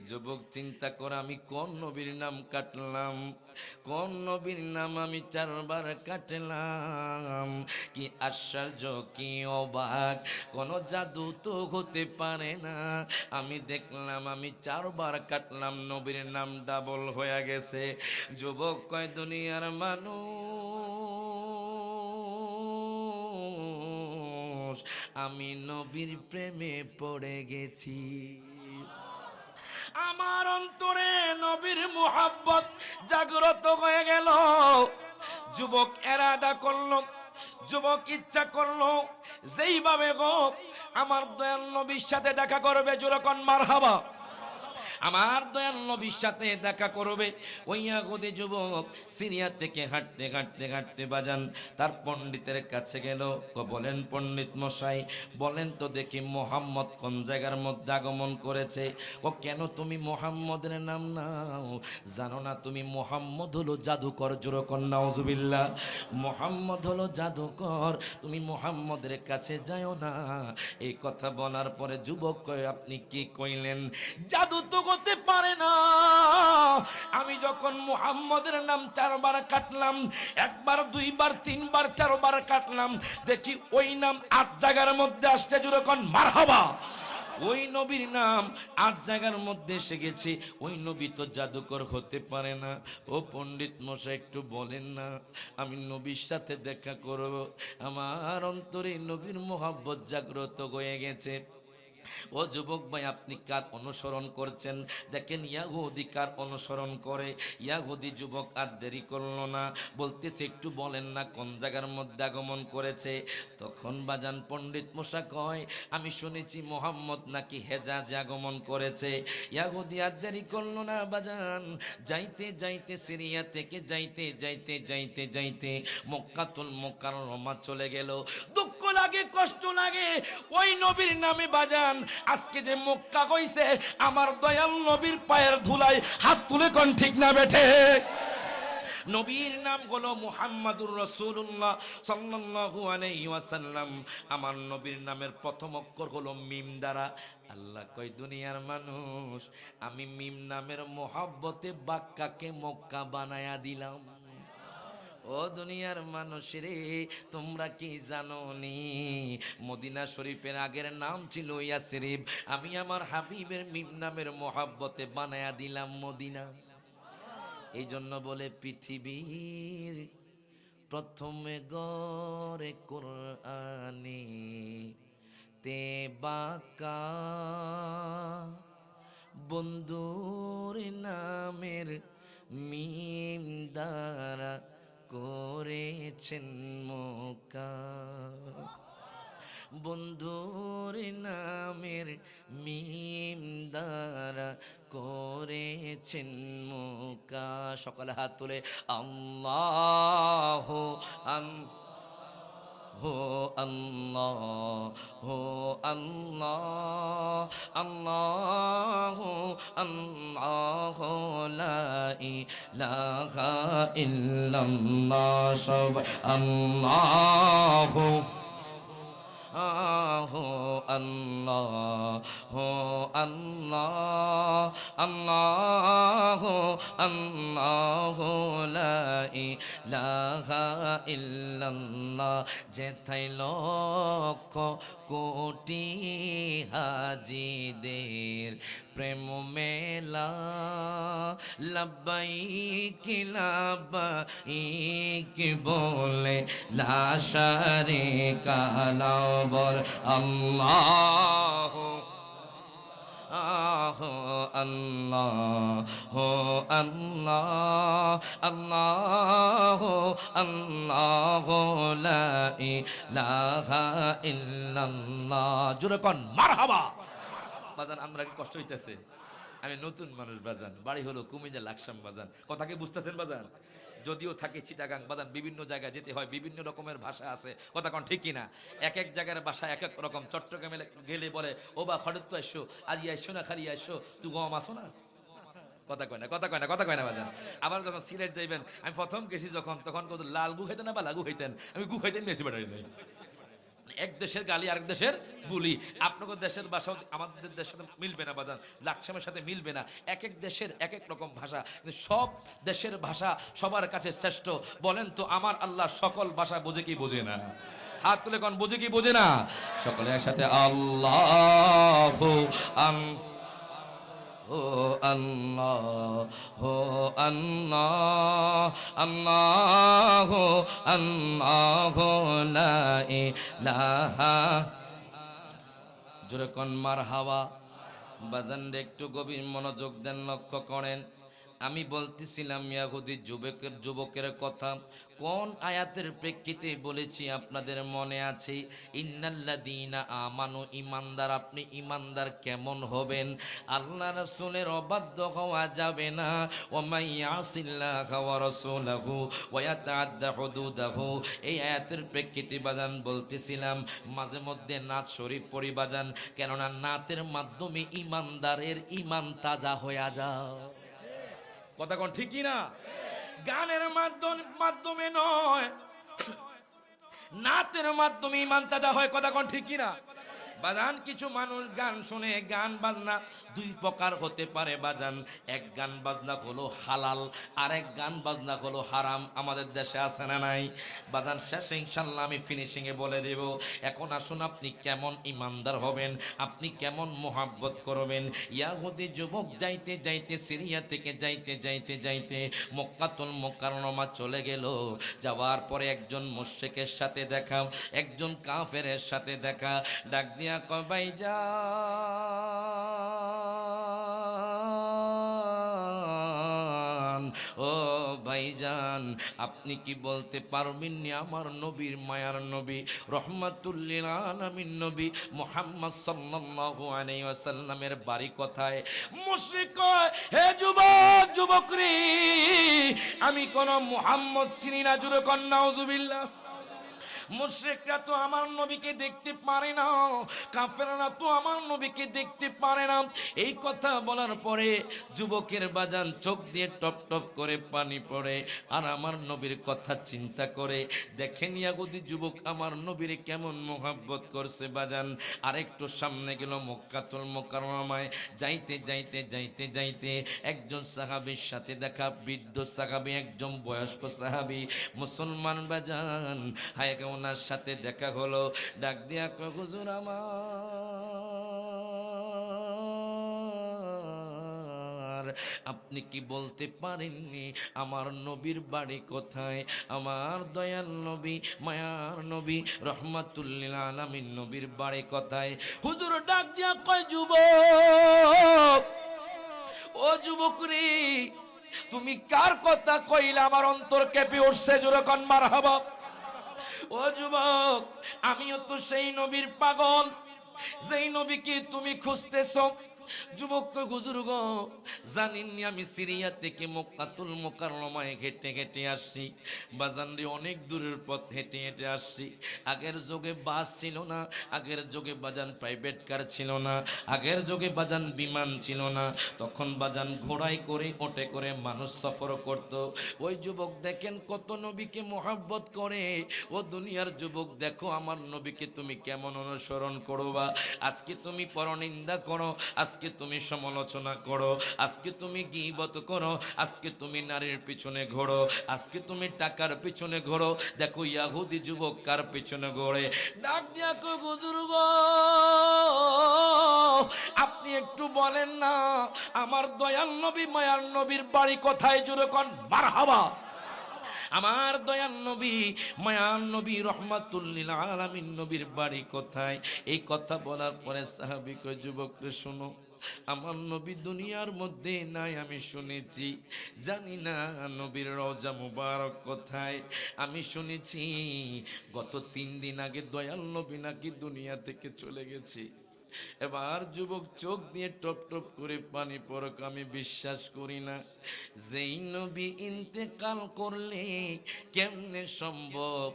যুবক চিন্তা করে, আমি কোন নবীর নাম কাটলাম, কোন নবীর নাম আমি 4 বার কাটলাম? কি আশ্চর্য, কি অবাক, কোন জাদু তো হতে পারে না। আমি দেখলাম আমি 4 বার কাটলাম, নবীর নাম ডাবল হয়ে গেছে। যুবক কয়, দুনিয়ার মানুষ, আমি নবীর প্রেমে পড়ে গেছি। আমার অন্তরে নবীর মুহাব্বত জাগ্রত হয়ে গেল। যুবক এরাদা করলো, যুবক ইচ্ছা করলো, যেইভাবে হোক আমার দয়াল নবীর সাথে দেখা করবে। যেরকম মারহাবা, আমার দয়াল নবীর সাথে দেখা করবে। ওই ইয়াহুদি যুবক সিরিয়া থেকে হাঁটতে হাঁটতে হাঁটতে বাজান তার পণ্ডিতের কাছে গেল। বলেন পণ্ডিত মশাই, বলেন তো দেখি মোহাম্মদ কোন জায়গার মধ্যে আগমন করেছে? কেন তুমি মোহাম্মদের নাম নাও? জানো না তুমি মোহাম্মদ হলো জাদুকর? জোরকন নাউজুবিল্লাহ। মোহাম্মদ হলো জাদুকর, তুমি মোহাম্মদের কাছে যাও না। এই কথা বলার পরে যুবক কয়, আপনি কি কইলেন? জাদু তো হতে পারে না। আমি যখন মুহাম্মদের নাম 4 বার কাটলাম, একবার, দুইবার, 3 বার, 4 বার কাটলাম, দেখি ওই নাম 8 জায়গার মধ্যে আসছে। যখন মারহাবা, ওই নবীর নাম 8 জায়গার মধ্যে এসে গেছে। ওই নবী তো জাদুকর হতে পারে না। ও পণ্ডিত মশাই, একটু বলেন না, আমি নবীর সাথে দেখা করব। আমার অন্তরে নবীর মোহাব্বত জাগ্রত হয়ে গেছে। ও যুবক ভাই, আপনি কার অনুসরণ করছেন? দেখেন ইয়াহুদি কার অনুসরণ করে। ইয়াহুদি যুবক আর দেরি করলো না, বলতেছে, একটু বলেন না কোন জায়গার মধ্যে আগমন করেছে? তখন বাজান পণ্ডিত মশা কয়, আমি শুনেছি মোহাম্মদ নাকি হেজাজে আগমন করেছে। ইয়াহুদি আর দেরি করলো না বাজান, যাইতে যাইতে সিরিয়া থেকে যাইতে যাইতে যাইতে যাইতে মক্কাতুল মুকাররমা চলে গেল। দুঃখ লাগে, কষ্ট লাগে, ওই নবীর নামে বাজান আজকে যে মক্কা কইছে, আমার দয়াল নবীর পায়ের ধুলায় হাত তুলে কোন ঠিক না বেঠে? নবীর নাম হলো মুহাম্মাদুর রাসূলুল্লাহ সাল্লাল্লাহু আলাইহি ওয়াসাল্লাম। আমার নবীর নামের প্রথম অক্ষর হলো মিম দ্বারা। আল্লাহ কয়, দুনিয়ার মানুষ, আমি মিম নামের মোহাব্বতে বাক্কাকে মক্কা বানায়া দিলাম। ও দুনিয়ার মানুষ রে, তোমরা কি জানো নি মদিনা শরীফের আগের নাম ছিল ইয়াসরিব? আমি আমার হাবিবের মিম নামের মোহাব্বতে বানায়া দিলাম মদিনা। এই জন্য বলে পৃথিবীর প্রথমে গড়ে কোরআনে তে বাঁকা বন্ধুর নামের মিম দ্বারা করেছেন মোকা বন্ধুর নামের মিম দ্বারা করেছেন মোকা সকালে হাত তুলে আল্লাহ হো আল্লাহ হো আল্লাহ আল্লাহ আল্লাহ লা ইলাহা ইল্লাল্লাহ সব আল্লাহ হো আল্লাহ হো আল্লাহ আল্লাহ আল্লাহ লা ইলাহা ইল্লাল্লাহ যেথায় লক্ষ কোটি হাজিদের প্রেম মেলা লব্বাইক লব্বাইক বলে লাশারে কালাবর আল্লাহ আল্লাহ আল্লাহ আল্লাহ আল্লাহ লা ইলাহা ইল্লাল্লাহ জোরে কোন মারহাবা বাজান আমরা কি কষ্ট হইতেছে আমি নতুন মানুষ বাজান বাড়ি হলো কুমিল্লা লাকসাম বাজান কথা কি বুঝতেছেন বাজান যদিও থাকে চিটাগাং বাজান বিভিন্ন জায়গায় যেতে হয় বিভিন্ন রকমের ভাষা আছে কথা কোন ঠিক কিনা এক এক জায়গার ভাষা এক এক রকম চট্টগ্রামে গেলে বলে ও বা খড়ত তো আসো আজি আসছো না খালি আসছো তুই গম আসো না কথা কয় না কথা কয় না কথা কয় না বাজান আবার যখন সিলেট যাইবেন আমি প্রথম গেছি যখন তখন কত লাল গু খাইতেন না বা লাগু খাইতেন আমি গু খাইতেন বেশি বেড়াই নাই এক দেশের গালি আরেক দেশের বুলি আপনাদের দেশের ভাষা আমাদের দেশের সাথে মিলবে না বাজান লাকসামের সাথে মিলবে না এক এক দেশের এক এক রকম ভাষা কিন্তু সব দেশের ভাষা সবার কাছে শ্রেষ্ঠ বলেন তো আমার আল্লাহ সকল ভাষা বোঝে কি বোঝে না হাত তুলে কোন বোঝে কি বোঝে না সকলে একসাথে আল্লাহু হো আল্লাহ হো আল্লাহ আল্লাহ আল্লাহ লা ইলাহা জোরে কোন মারহাবা বাজান একটু গভীর মনোযোগ দেন লক্ষ্য করেন আমি বলতেছিলাম ইয়াহুদি যুবকের কথা কোন আয়াতের প্রেক্ষিতে বলেছি আপনাদের মনে আছে ইন্নাল্লাযীনা আমানু ঈমানদার আপনি ঈমানদার কেমন হবেন আল্লাহ রাসূলের অবাধ্য হওয়া যাবে না ওয়া মান ইয়াসিল্লাহা ওয়া রাসূলাহু ওয়া ইয়াতাআদ্দা হুদুদাহু এই আয়াতের প্রেক্ষিতে বাজান বলতেছিলাম মাঝে মধ্যে নাত শরীফ পড়ি বাজান কেননা নাতের মাধ্যমে ঈমানদারের ঈমান তাজা হয়ে যায় কথা কোন ঠিক না গানের মাধ্যমে নয় নাতের মাধ্যমে ঈমান তাজা হয় কথা কোন ঠিক না বাজান কিছু মানুষ গান শুনে গান বাজনা দুই প্রকার হতে পারে বাজান এক গান বাজনা হলো হালাল আর এক গান বাজনা হলো হারাম আমাদের দেশে আছে না নাই বাজান শেষে ইনশাআল্লাহ আমি ফিনিশিং এ বলে দেব এখন আসুন আপনি কেমন ইমানদার হবেন আপনি কেমন মোহাব্বত করবেন ইয়াহুদি যুবক যাইতে যাইতে সিরিয়া থেকে যাইতে মক্কাতুল মুকাররমা চলে গেল যাওয়ার পরে একজন মুশরিকের সাথে দেখা একজন কাফেরের সাথে দেখা ডাক দিয়া কয় ভাইজান ও ভাইজান আপনি কি বলতে পারবেন না আমার নবীর মায়ার নবী রহমাতুল লিল আলামিন নবী মুহাম্মদ সাল্লাল্লাহু আলাইহি ওয়াসাল্লামের বাড়ি কোথায় মুশরিক কয় হে যুবকরি আমি কোন মুহাম্মদ চিনি না জুরে কোন নাউজুবিল্লাহ মুশরিকরা তো আমার নবীকে দেখতে পারে না কাফেররা তো আমার নবীকে দেখতে পারে না এই কথা বলার পরে যুবকের বাজান চোখ দিয়ে টপ টপ করে পানি পড়ে আর আমার নবীর কথা চিন্তা করে দেখেন ইয়াহুদি যুবক আমার নবীরে কেমন মোহাব্বত করছে বাজান আরেকটু সামনে গেল মক্কাতুল মুকাররমায় যাইতে একজন সাহাবীর সাথে দেখা বৃদ্ধ সাহাবী একজন বয়স্ক সাহাবী মুসলমান বাজান হায় ওনার সাথে দেখা হলো ডাক দিয়া কয় হুজুর আমার আপনি কি বলতে পারেননি আমার নবীর বাড়ি কোথায়? আমার দয়াল নবী, মায়ার নবী, রহমাতুল্লিল আলামিন নবীর বাড়ি কোথায়? হুজুর ডাক দিয়া কয়, যুবক, ও যুবক রে, তুমি কার কথা কইলে আমার অন্তর কেঁপে উঠছে, জোরে কোন মারহাবা। ও যুবক, আমিও তো সেই নবীর পাগল, যেই নবীকে তুমি খুঁজতেছো। যুবক কই, হুজুর গো, জানেননি আমি সিরিয়া থেকে মক্কাতুল মুকাররমায় হেঁটে হেঁটে আসছি। বাজান রে, অনেক দূরের পথ হেঁটে হেঁটে আসছি। আগের যুগে বাস ছিল না, আগের যুগে বাজান প্রাইভেট কার ছিল না, আগের যুগে বাজান বিমান ছিল না। তখন বাজান ঘোড়ায় করে, ওটে করে মানুষ সফর করত। ওই যুবক দেখেন কত নবীকে মোহাব্বত করে। ও দুনিয়ার যুবক, দেখো আমার নবীকে তুমি কেমন অনুসরণ করবা। আজকে তুমি পরনিন্দা করো, আজকে তুমি সমালোচনা করো, আজকে তুমি গীবত করো, আজকে তুমি নারীর পিছনে ঘোরো, আজকে তুমি টাকার পিছনে ঘোরো। দেখো ইয়াহুদি যুবক কার পিছনে ঘোরে। ডাক দিয়া কই, হুজুর গো, আপনি একটু বলেন না আমার দয়াল নবী, মায়ার নবীর বাড়ি কোথায়? জোরে কোন মারহাবা। আমার দয়াল নবী, মায়ার নবী, রহমাতুল্লিল আলামিন নবীর বাড়ি কোথায়? এই কথা বলার পরে সাহাবী কয়, যুবক রে শোনো, আমার নবী দুনিয়ার মধ্যে নাই, আমি শুনেছি। জানি না নবীর রওজা মুবারক কোথায়। আমি শুনেছি গত 3 দিন আগে দয়াল নবী নাকি দুনিয়া থেকে চলে গেছে। এবার যুবক চোখ দিয়ে টপ টপ করে পানি পড়ক, আমি বিশ্বাস করি না। যেই নবী ইন্তেকাল করলে কেমনে সম্ভব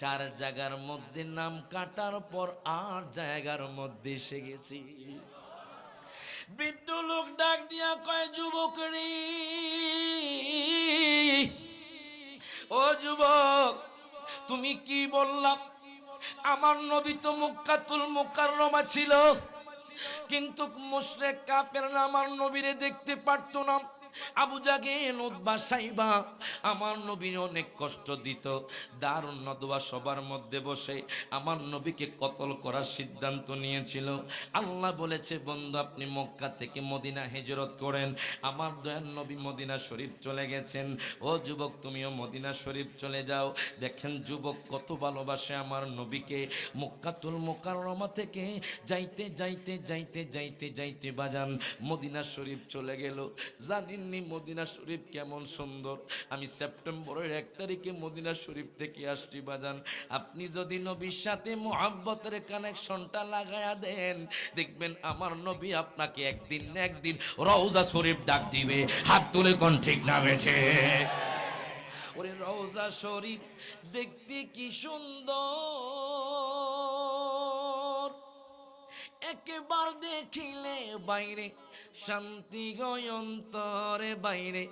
4 জায়গার মধ্যে নাম কাটার পর 8 জায়গার মধ্যে এসে গেছি। বৃদ্ধ লোক ডাক দিয়া কয়, যুবক রে, ও যুবক, তুমি কি বললা? আমার নবী তো মক্কাতুল মুকাররমা ছিল, কিন্তু মুশরিক কাফেররা আমার নবীরে দেখতে পারতো না। আবু জাহেল, উতবা, সাইবা আমার নবীর অনেক কষ্ট দিত। দারুন নদওয়া সবার মধ্যে বসে আমার নবীকে কতল করার সিদ্ধান্ত নিয়েছিল। আল্লাহ বলেছে, বন্ধু আপনি মক্কা থেকে মদিনা হিজরত করেন। আমার দয়াল নবী মদিনা শরীফ চলে গেছেন। ও যুবক, তুমিও মদিনা শরীফ চলে যাও। দেখেন যুবক কত ভালোবাসে আমার নবীকে। মক্কাতুল মুকাররমা থেকে যাইতে যাইতে যাইতে যাইতে যাইতে বাজান মদিনা শরীফ চলে গেল। জানেননি মদিনা শরীফ কেমন সুন্দর। আমি সেপ্টেম্বরের 1 তারিখে মদিনা শরীফ থেকে আসছি বাজান। আপনি যদি নবীর সাথে মুহাব্বতের কানেকশনটা লাগায়া দেন, দেখবেন আমার নবী আপনাকে একদিন না একদিন রওজা শরীফ ডাক দিবে। হাত তুলে কোন ঠিক না বেঠে? ওরে রওজা শরীফ দেখতে কি সুন্দর, একবার দেখিলে বাইরে শান্তি গয় অন্তরে, বাইরে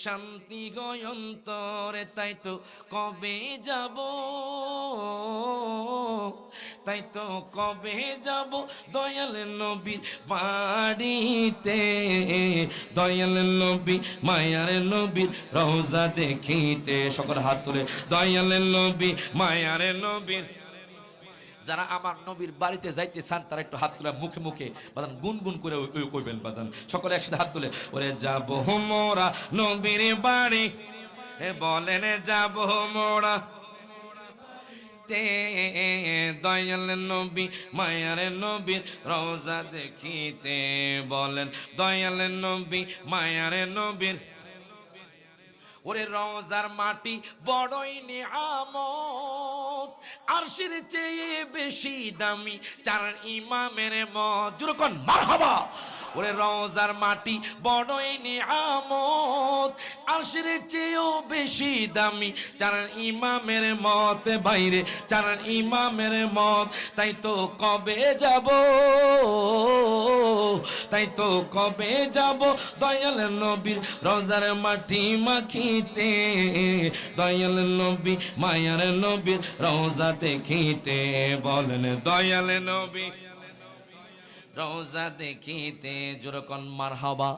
শান্তি গয় অন্তরে। তাই তো কবে যাব, তাই তো কবে যাব দয়াল নবীর বাড়িতে, দয়াল নবী, মায়ার নবীর রওজা দেখিতে। সকল হাত তুলে দয়াল নবী, মায়ার নবীর। যারা আমার নবীর বাড়িতে যাইতে চান তারা একটু হাত তুলে মুখে মুখে বাজান গুনগুন করে কইবেন বাজান। সকলে একসাথে হাত তুলে, ওরে যাব মোরা নবীর বাড়ি, বলেন যাব মোরা তে, দয়াল নবী, মায়ার নবীর রওজা দেখিতে। বলেন দয়াল নবী, মায়ার নবীর। ওরে রওজার মাটি বড়ই নিয়ামত, আরশের চেয়ে বেশি দামি 4 ইমামের মত। জোরে কোন মারহাবা। ওরে রওজার মাটি বড়ই নিয়ামত, আরশের চেয়েও বেশি দামি 4 ইমামের মত, বাইরে 4 ইমামের মত। তাই তো কবে যাব, তাই তো কবে যাব দয়াল নবীর রওজার মাটি মাখিতে, দয়াল নবী, মায়ার নবীর রওজা দেখিতে। বলেন দয়াল নবী রওজা দেখিতে। জোরে কোন মারহাবা।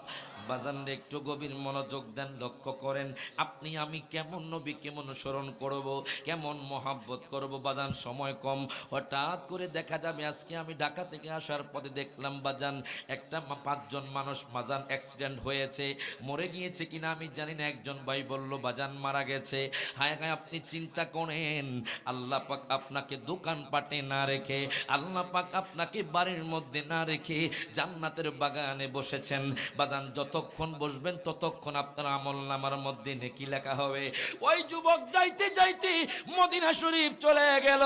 বাজান একটু গভীর মনোযোগ দেন, লক্ষ্য করেন আপনি আমি কেমন নবীকে অনুসরণ করব, কেমন মহাব্বত করব। বাজান সময় কম, হঠাৎ করে দেখা যাবে আজকে আমি ঢাকা থেকে আসার পথে দেখলাম বাজান একটা 5জন মানুষ বাজান অ্যাক্সিডেন্ট হয়েছে, মরে গিয়েছে কিনা আমি জানি না। একজন ভাই বলল বাজান মারা গেছে। হায় হায়, আপনি চিন্তা করেন আল্লাহ পাক আপনাকে দোকানপাটে না রেখে, আল্লাহ পাক আপনাকে বাড়ির মধ্যে না রেখে জান্নাতের বাগানে বসেছেন। বাজান যতক্ষণ বসবেন ততক্ষণ আপনার আমলনামার মধ্যে নেকি লেখা হবে। ওই যুবক যাইতে যাইতে মদিনা শরীফ চলে গেল।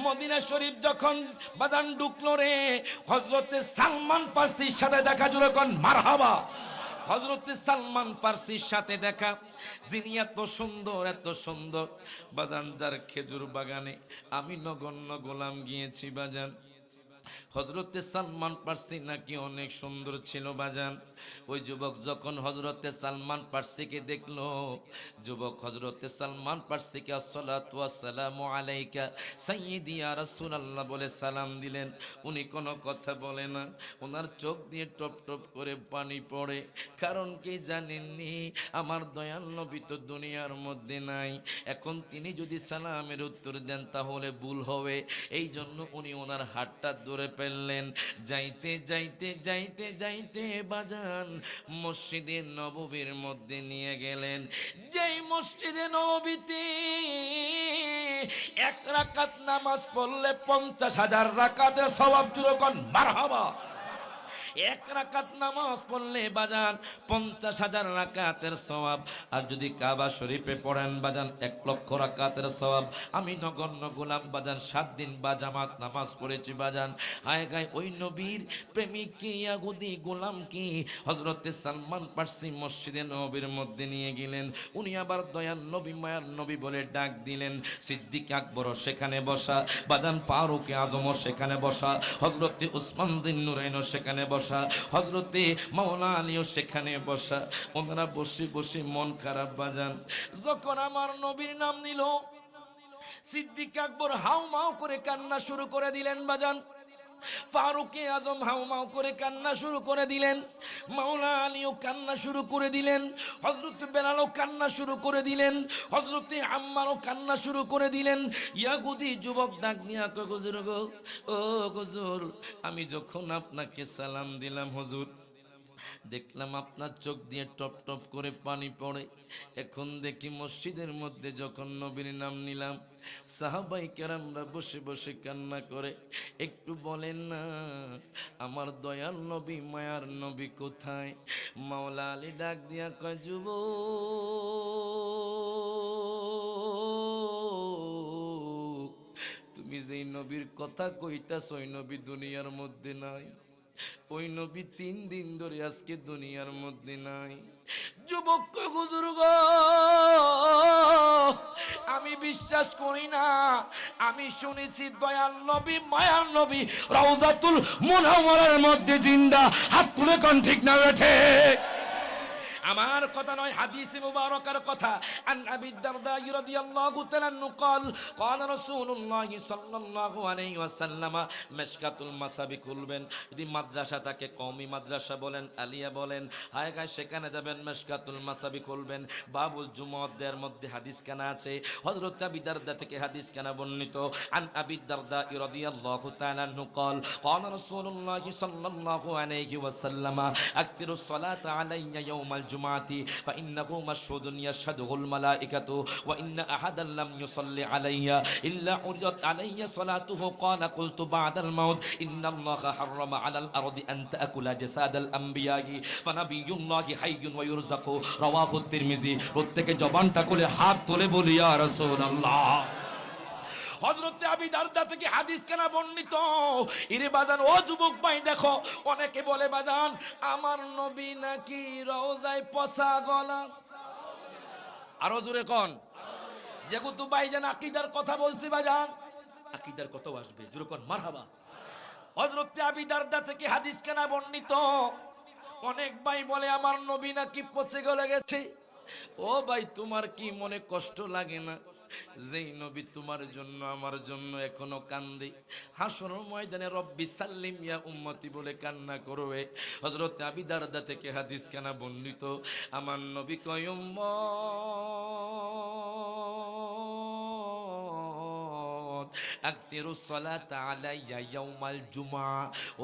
মদিনা শরীফ যখন বাজান ঢুকলো রে, হযরতে সালমান ফার্সির সাথে দেখা, জুড়ে কোন মারহাবা। হযরতে সালমান ফার্সির সাথে দেখা, যিনি এত সুন্দর এত সুন্দর বাজান, যার খেজুর বাগানে আমি নগণ্য গোলাম গিয়েছি বাজান। হযরতে সালমান ফার্সি নাকি অনেক সুন্দর ছিল বাজান। ওই যুবক যখন হযরতে সালমান ফার্সিকে দেখলো, যুবক হযরতে সালমান ফার্সিকে আসসালাতু ওয়াসসালামু আলাইকা সাইয়্যিদি ইয়া রাসূলুল্লাহ বলে সালাম দিলেন। উনি কোনো কথা বলে না, ওনার চোখ দিয়ে টপ টপ করে পানি পড়ে। কারণ কি জানেননি, আমার দয়াল নবী তো দুনিয়ার মধ্যে নাই, এখন তিনি যদি সালামের উত্তর দেন তাহলে ভুল হবে। এই জন্য উনি ওনার হাতটা ধরে ফেললেন। যাইতে যাইতে যাইতে যাইতে বাজান মসজিদে নববীর মধ্যে নিয়ে গেলেন। যেই মসজিদে নববীতে 1 রাকাত নামাজ পড়লে 50,000 রাকাতের সওয়াব, জুড়ে কোন মারহাবা। 1 রাকাত নামাজ পড়লে বাজান 50,000 রাকাতের সওয়াব। আর যদি কাবা শরীফে পড়েন বাজান 1 লক্ষ রাকাতের সওয়াব। আমি নগণ্য গোলাম বাজান 7 দিন বা জামাত নামাজ পড়েছি বাজান। হায় গায় ওই নবীর প্রেমিক কি, ইয়াহুদি গোলাম কি হযরতে সালমান ফার্সি মসজিদে নববীর মধ্যে নিয়ে গেলেন। উনি আবার দয়াল নবী মায়ার নবী বলে ডাক দিলেন। সিদ্দিক আকবরও সেখানে বসা বাজান, ফারুক আজমও সেখানে বসা, হযরতে উসমান জিন্নুরাইনও সেখানে বসা, হযরতে মাওলানা আলীও সেখানে বসা। ওনারা বসে বসে মন খারাপ বাজান। যখন আমার নবীর নাম নিল, সিদ্দিক আকবর হাউমাউ করে কান্না শুরু করে দিলেন বাজান। ফারুকে আজম হাউমাউ করে কান্না শুরু করে দিলেন। মাওলানা আলীও কান্না শুরু করে দিলেন। হযরত বেলালও কান্না শুরু করে দিলেন। হযরতে আম্মারও কান্না শুরু করে দিলেন। ইয়াহুদি যুবক ডাক নিয়া কয়, হুজুর গো, ও হুজুর, আমি যখন আপনাকে সালাম দিলাম হুজুর, দেখলাম আপনার চোখ দিয়ে টপ টপ করে পানি পড়ে। এখন দেখি মসজিদের মধ্যে যখন নবীর নাম নিলাম, সাহাবাই কেরামরা বসে বসে কান্না করে। একটু বলেন না আমার দয়াল নবী মায়ার নবী কোথায়? মাওলা আলী ডাক দিয়া কয়, যুবক, তুমি যেই নবীর কথা কইতাছ ওই নবী দুনিয়ার মধ্যে নাই। ওই নবী 3 দিন ধরে আজকে দুনিয়ার মধ্যে নাই। যুবক কয়, হুজুর গো, আমি বিশ্বাস করি না। আমি শুনেছি দয়াল নবী মায়ার নবী রওজাতুল মুনাওয়ারার মধ্যে জিন্দা। হাত তুলে কোন ঠিক না বেঠে? আমার কথা নয়, হাদিসে মুবারকার কথা। আন আবি দারদা রাদিয়াল্লাহু তাআলা আনহু قال قال রাসূলুল্লাহ সাল্লাল্লাহু আলাইহি ওয়াসাল্লাম, মিশকাতুল মাসাবি খুলবেন। যদি মাদ্রাসা থাকে, কওমি মাদ্রাসা বলেন, আলিয়া বলেন, হায় গায় সেখানে যাবেন, মিশকাতুল মাসাবি খুলবেন। বাবুল জুমুআদের মধ্যে হাদিস কানা আছে। হযরত আবি দারদা থেকে হাদিস কানা বর্ণিত। আন আবি দারদা রাদিয়াল্লাহু তাআলা আনহু قال قال রাসূলুল্লাহ সাল্লাল্লাহু আলাইহি ওয়াসাল্লাম, আকসিরুস সালাতা আলাইয়া ইয়াউমাল জুমাতি ফাইন্নাহু মাশহুদুন ইয়াশহাদুহুল মালাইকাতু ওয়া ইন্না আহাদান লাম ইউসাল্লি আলাইয়া ইল্লা উরিদাত আলাইয়া সালাতুহু ক্বালা কুলতু বা'দাল মাউত ইন্নাল্লাহা হাররামা আলাল আরদি আন তাকুলা জাসাদাল আমবিয়াহি ফানাবিয়ুল্লাহি হাইয়ুন ওয়া ইউরযাকু রাওয়াহু তিরমিজি। প্রত্যেকে জবানটা খুলে হাত তুলে বলি ইয়া রাসূলুল্লাহ। হযরতে আবি দারদা থেকে হাদিস কেনা বর্ণিত। ইরে বাজান, ও যুবক ভাই দেখো, অনেকে বলে বাজান আমার নবী নাকি রওজায় পচা গলা। আরো জোরে কোন? যেহেতু ভাইজান আকীদার কথা বলছি বাজান, আকীদার কথাও আসবে, জোরে কোন মারহাবা। হযরতে আবি দারদা থেকে হাদিস কেনা বর্ণিত। অনেক ভাই বলে আমার নবী নাকি পচে গলে গেছে। ও ভাই, তোমার কি মনে কষ্ট লাগে না? যেই নবী তোমার জন্য আমার জন্য এখনো কান্দে, হাসর ময়দানে রব্বি সাল্লিম ইয়া উম্মতি বলে কান্না করবে। হযরত আবি দারদা থেকে হাদিস কানা বর্ণিত, আমার নবী কয় উম্মত আকসিরুস সালাতা আলাইয়া ইয়াউমাল জুমআ,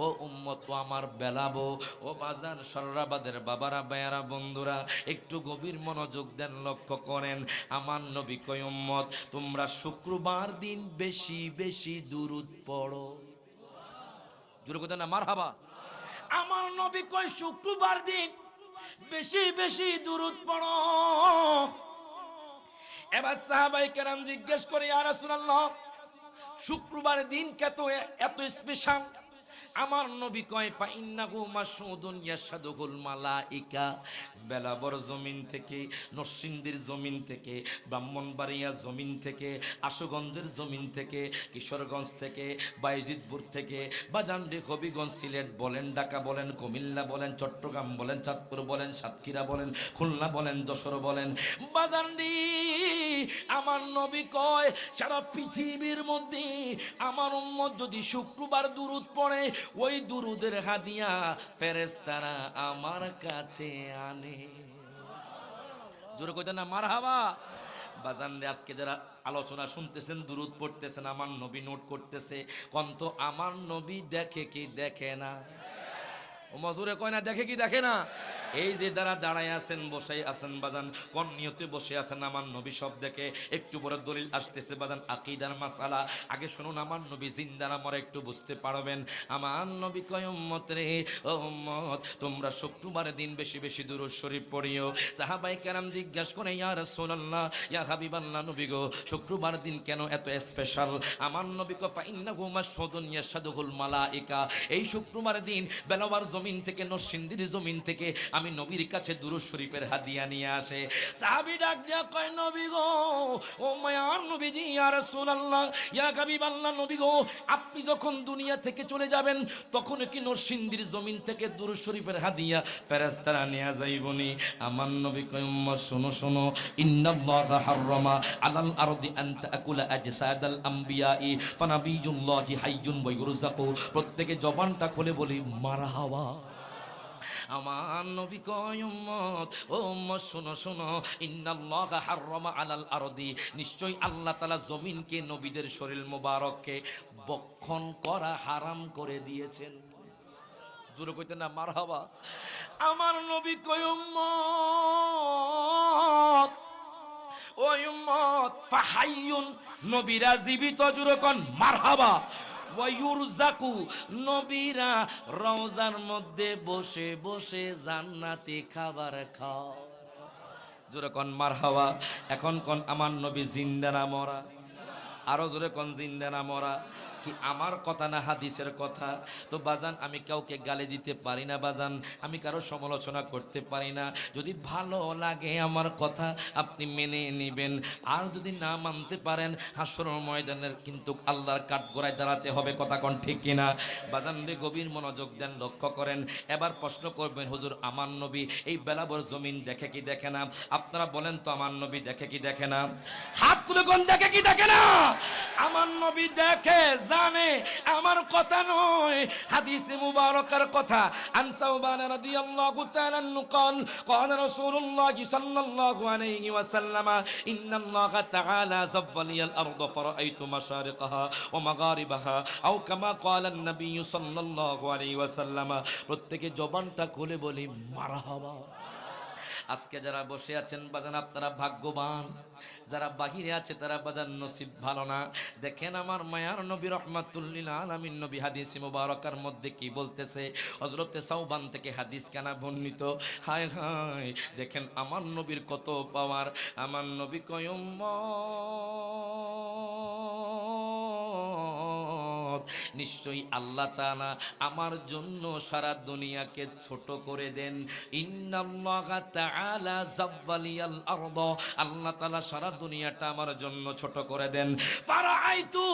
ও উম্মত ও আমার বেলাবো, ও বাজান সররাবাদের বাবারা ভাইয়ারা বন্ধুরা একটু গভীর মনোযোগ দেন, লক্ষ্য করেন। আমার নবী কয় উম্মত তোমরা শুক্রবার দিন বেশি বেশি দুরূদ পড়ো। জোরে কথা না মারহাবা। আমার নবী কয় শুক্রবার দিন বেশি বেশি দুরূদ পড়ো। এবার সাহাবায়ে কেরাম জিজ্ঞেস করে, ইয়া রাসূলুল্লাহ শুক্রবার দিন এত স্পেশাল? আমার নবী কয় ফা ইন্নাহু মাসউদুন ইয়াশহাদুল মালাইকা। বেলাবর জমিন থেকে, নরসিংদীর জমিন থেকে, ব্রাহ্মণবাড়িয়া জমিন থেকে, আশুগঞ্জের জমিন থেকে, কিশোরগঞ্জ থেকে, বাইজিদপুর থেকে, বাজানডি, হবিগঞ্জ, সিলেট বলেন, ঢাকা বলেন, কুমিল্লা বলেন, চট্টগ্রাম বলেন, চাঁদপুর বলেন, সাতক্ষীরা বলেন, খুলনা বলেন, যশোর বলেন, বাজানডি, আমার নবী কয় সারা পৃথিবীর মধ্যে আমার উম্মত যদি শুক্রবার দুরূদ পড়ে, ওই দুরুদের হাদিয়া ফেরেশতারা আমার কাছে আনে। জোরে কইতেন না মারহাবা। বাজান রে, আজকে যারা আলোচনা শুনতেছেন, দুরুদ পড়তেছেন, আমার নবী নোট করতেছে, কন্ত আমার নবী দেখে কি দেখে না? ও মজুরে কয় না দেখে কি দেখে না? এই যে যারা দাঁড়ায় আছেন, বসে আছেন বাজান, কোন নিয়তে বসে আছেন, আমার নবী সব দেখে। একটু বড় দলিল আসতেছে বাজান, আকীদার মাসালা। আগে শুনুন, আমার নবী জিন্দা না মরে একটু বুঝতে পারবেন। আমার নবী কয় উম্মত রে, ও উম্মত তোমরা শুক্রবারের দিন বেশি বেশি দুরূদ শরীফ পড়িও। সাহাবায়ে কেরাম জিজ্ঞাসা করে, ইয়া রাসূলুল্লাহ, ইয়া হাবিবাল্লাহ, নবী গো শুক্রবার দিন কেন এত স্পেশাল? আমার নবী কয় ফা ইন্নাহু মাসউদুন ইয়াশহাদুল মালাইকা। এই শুক্রবার দিন বেলাওয়ার জমিন থেকে, নরসিংদীর জমিন থেকে আমি নবীর কাছে দুরূদ শরীফের হাদিয়া নিয়ে আসে। সাহাবী ডাক দিয়া কয়, নবী গো, ও মায়ার নবীজি, ইয়া রাসূলুল্লাহ, ইয়া হাবিবাল্লাহ, নবী গো আপনি যখন দুনিয়া থেকে চলে যাবেন তখন কি নরসিংদীর জমিন থেকে দুরূদ শরীফের হাদিয়া ফেরেশতারা নিয়ে যাইবনি? আমার নবী কয়, উম্মত শোনো শোনো, ইন্নাল্লাহা হাররামা আলাল আরদি আন তাকুলা আজসাদাল আম্বিয়াই ফানাবিয়ুল্লাহি হাইয়ুন ওয়া ইউরযাকু। প্রত্যেকে জবানটা খুলে বলি মারহাবা। আমার নবী কয়, উম্মত ও উম্মত শোনো শোনো, ইন্নাল্লাহা হাররামা আলাল আরদি, নিশ্চয়ই আল্লাহ তাআলা জমিনকে, নবীদের শরীর মোবারককে বক্ষণ করা হারাম করে দিয়েছেন। জোরে কইতে না মারহাবা। আমার নবী কয়, উম্মত ও উম্মত ফাহাইয়ুন, নবীরা জীবিত, জোরে কোন মারহাবা। ওয়ায়ুরজাকু, নবীরা রওজার মধ্যে বসে বসে জান্নাতি খাবার খাও। জোরে কোন মারহাবা। এখন কোন আমার নবী জিন্দা না মরা? আরো জোরে কোন জিন্দা না মরা? কি আমার কথা না হাদিসের কথা? তো বাজান আমি কাউকে গালি দিতে পারি না বাজান, আমি কারো সমালোচনা করতে পারি না। যদি ভালো লাগে আমার কথা আপনি মেনে নেবেন, আর যদি না মানতে পারেন হাসর ময়দানের কিন্তু আল্লাহর কাঠগড়ায় দাঁড়াতে হবে। কথা কোন ঠিক কিনা? বাজান রে, গভীর মনোযোগ দেন, লক্ষ্য করেন। এবার প্রশ্ন করবেন, হুজুর আমার নবী এই বেলাবর জমিন দেখে কি দেখে না? আপনারা বলেন তো, আমার নবী দেখে কি দেখে না? হাত তুলে কোন দেখে কি দেখে না? আমার নবী দেখে, জানে, আমার কথা নয়, হাদিসে মুবারকার কথা। আন সাওবান রাদিয়াল্লাহু তাআলা আনহু قال قال رسول الله صلى الله عليه وسلم ان الله تعالى زوّل لي الارض فرأيت مشارقها ومغاربها او كما قال النبي صلى الله عليه وسلم। প্রত্যেকে জবানটা খুলে বলি মারহাবা। আজকে যারা বসে আছেন বাজান আপনারা ভাগ্যবান, যারা বাহিরে আছে তারা বাজান নসিব ভালো না। দেখেন আমার মায়ার নবী রহমাতুল্লিল আলামিন নবী হাদিস মুবারকার মধ্যে কি বলতেছে। হযরতে সাওবান থেকে হাদিস কানা বর্ণিত। হায় হায়, দেখেন আমার নবীর কত পাওয়ার। আমার নবী কয়, উম্মত নিশ্চয়ই আল্লাহ তাআলা আমার জন্য সারা দুনিয়াকে ছোট করে দেন। ইন্নাল্লাহা তাআলা যাব্বালিয়াল আরদ, আল্লাহ তাআলা সারা দুনিয়াটা আমার জন্য ছোট করে দেন। ফারাআইতু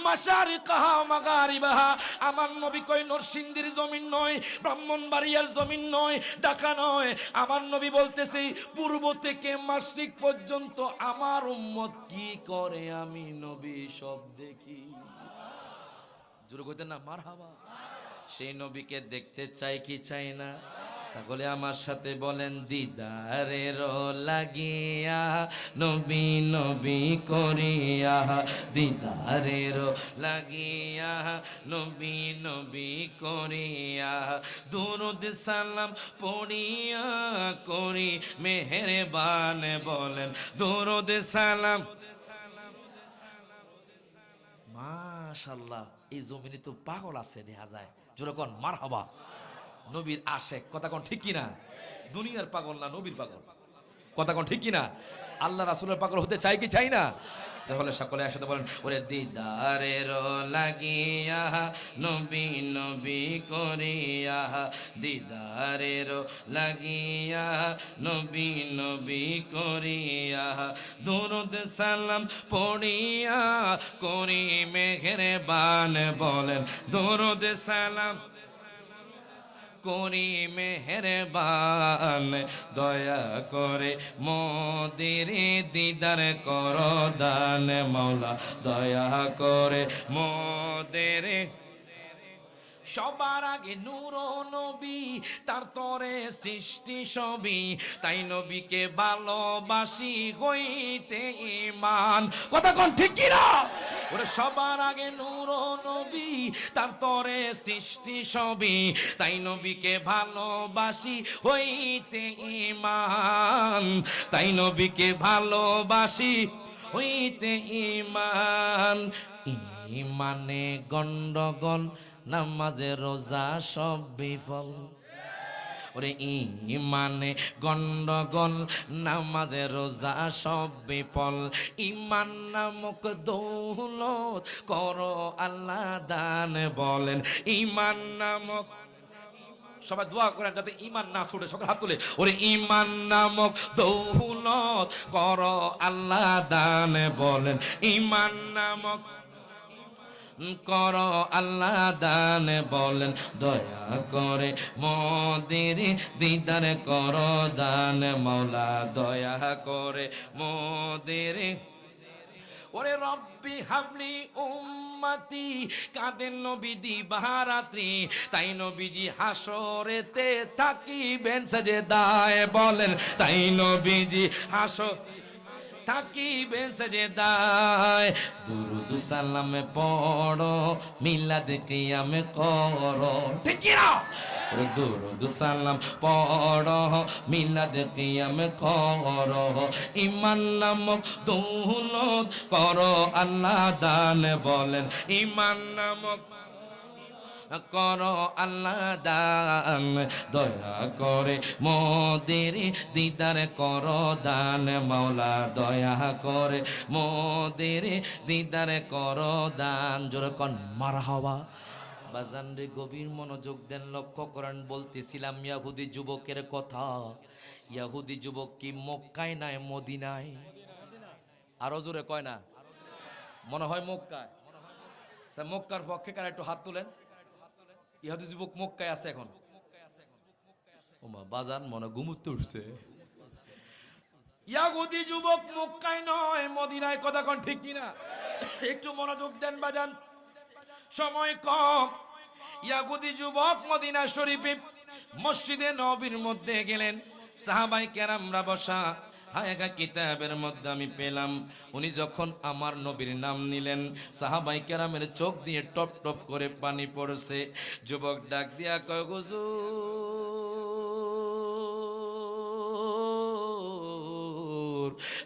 মাশারিকাহা মাগারিবাহা, আমার নবী কই নরসিংদীর জমিন নয়, ব্রাহ্মণবাড়িয়ার জমিন নয়, ঢাকা নয়, আমার নবী বলতেছে পূর্ব থেকে মাশরিক পর্যন্ত আমার উম্মত কি করে আমি নবী সব দেখি। জোরে কইতেন না মারহাবা। সেই নবীকে দেখতে চাই কি চাই না? তাহলে আমার সাথে বলেন, দিদারের লাগিয়া নবী নবী করিয়া, দিদারের লাগিয়া নবী নবী করিয়া, দুরূদ সালাম পড়িয়া করি মেহেরবান। বলেন দুরূদ সালাম। মাশাআল্লাহ, এই জমিনে তো পাগল আছে দেখা যায়। জোরে কোন মারহাবা। নবীর আশেক, কথা কোন ঠিক কিনা? দুনিয়ার পাগল না, নবীর পাগল। কথা কোন ঠিক কিনা? আল্লাহ রাসূলের পাগল হতে চাই কি চাই না? তাহলে সকলে একসাথে বলেন, ওরে দিদারের লাগিয়া নবী নবী করিয়া, দিদারের লাগিয়া নবী নবী করিয়া, দুরূদ সালাম পড়িয়া করি মেহেরবান। বলেন দুরূদ সালাম করি মেহেরবান, দয়া করে মোদের দিদার কর দান। মওলা দয়া করে মোদের। সবার আগে নূর নবী, তার তরে সৃষ্টি সবই, তাই নবীকে ভালোবাসি হইতে ঈমান। কথা কোন ঠিক কি না? ওরে সবার আগে নূর নবী, তার তরে সৃষ্টি সবই, তাই নবীকে ভালোবাসি হইতে ঈমান, তাই নবীকে ভালোবাসি হইতে ঈমান। ঈমানে গন্ডগোল, নামাজে রোজা সব বিফল। ওরে ঈমানে গন্ডগোল, নামাজে রোজা সব বিফল। ঈমান নামক দৌলত করো আল্লাহ দান। বলেন ঈমান নামক, সবাই দোয়া করেন যাতে ঈমান না ছুটে। সকল হাত তুলে ওরে ঈমান নামক দৌলত করো আল্লাহ দান। বলেন ঈমান নামক কর আল্লাহ দান। বলেন দয়া করে মোদের দিদার কর দান। মওলা দয়া করে মোদের। ওরে রব্বি হাবলি উম্মতি, কাঁদেন নবী দিবারাত্রি, তাই নবীজি হাসরেতে থাকিবেন সাজেদায়। বলেন তাই নবীজি হাসর থাকিবেন সাজেদায়। দুরূদ সালাম পড়ো, মিলাদ কিয়াম করো। ঠিক কি না? দুরূদ সালাম পড়ো, মিলাদ কিয়াম করো, ঈমান নামক দৌলত করো আল্লাহ দান। বলেন ঈমান নামক করো আল্লাহ দান। দয়া করে মোদের দিদার করো দান। মওলা দয়া করে মোদের দিদার করো দান। জোরে কোন মারহাবা। বাজান রে গভীর মনোযোগ দেন, লক্ষ্য করেন। বলতেছিলাম ইয়াহুদি যুবকের কথা। ইয়াহুদি যুবক কি মক্কায় নাই মদিনায়? আরো জোরে কয় না? মনে হয় মক্কায়। মক্কার পক্ষে কারা একটু হাত তুলেন। ইহাদি যুবক মক্কায় আছে এখন। ওমা বাজান মনে ঘুমুতে উঠছে। ইয়াহুদি যুবক মক্কায় নয় মদিনায়। কথা কোন ঠিক কিনা? একটু মনোযোগ দেন বাজান, সময় কম। ইয়াহুদি যুবক মদিনা শরীফে মসজিদে নববীর মধ্যে গেলেন। সাহাবায়ে কেরামরা বসা। হায়গা কিতাবের মধ্যে আমি পেলাম, উনি যখন আমার নবীর নাম নিলেন, সাহাবায়ে কেরামের চোখ দিয়ে টপ টপ করে পানি পড়ছে। যুবক ডাক দিয়া কয়, হুজুর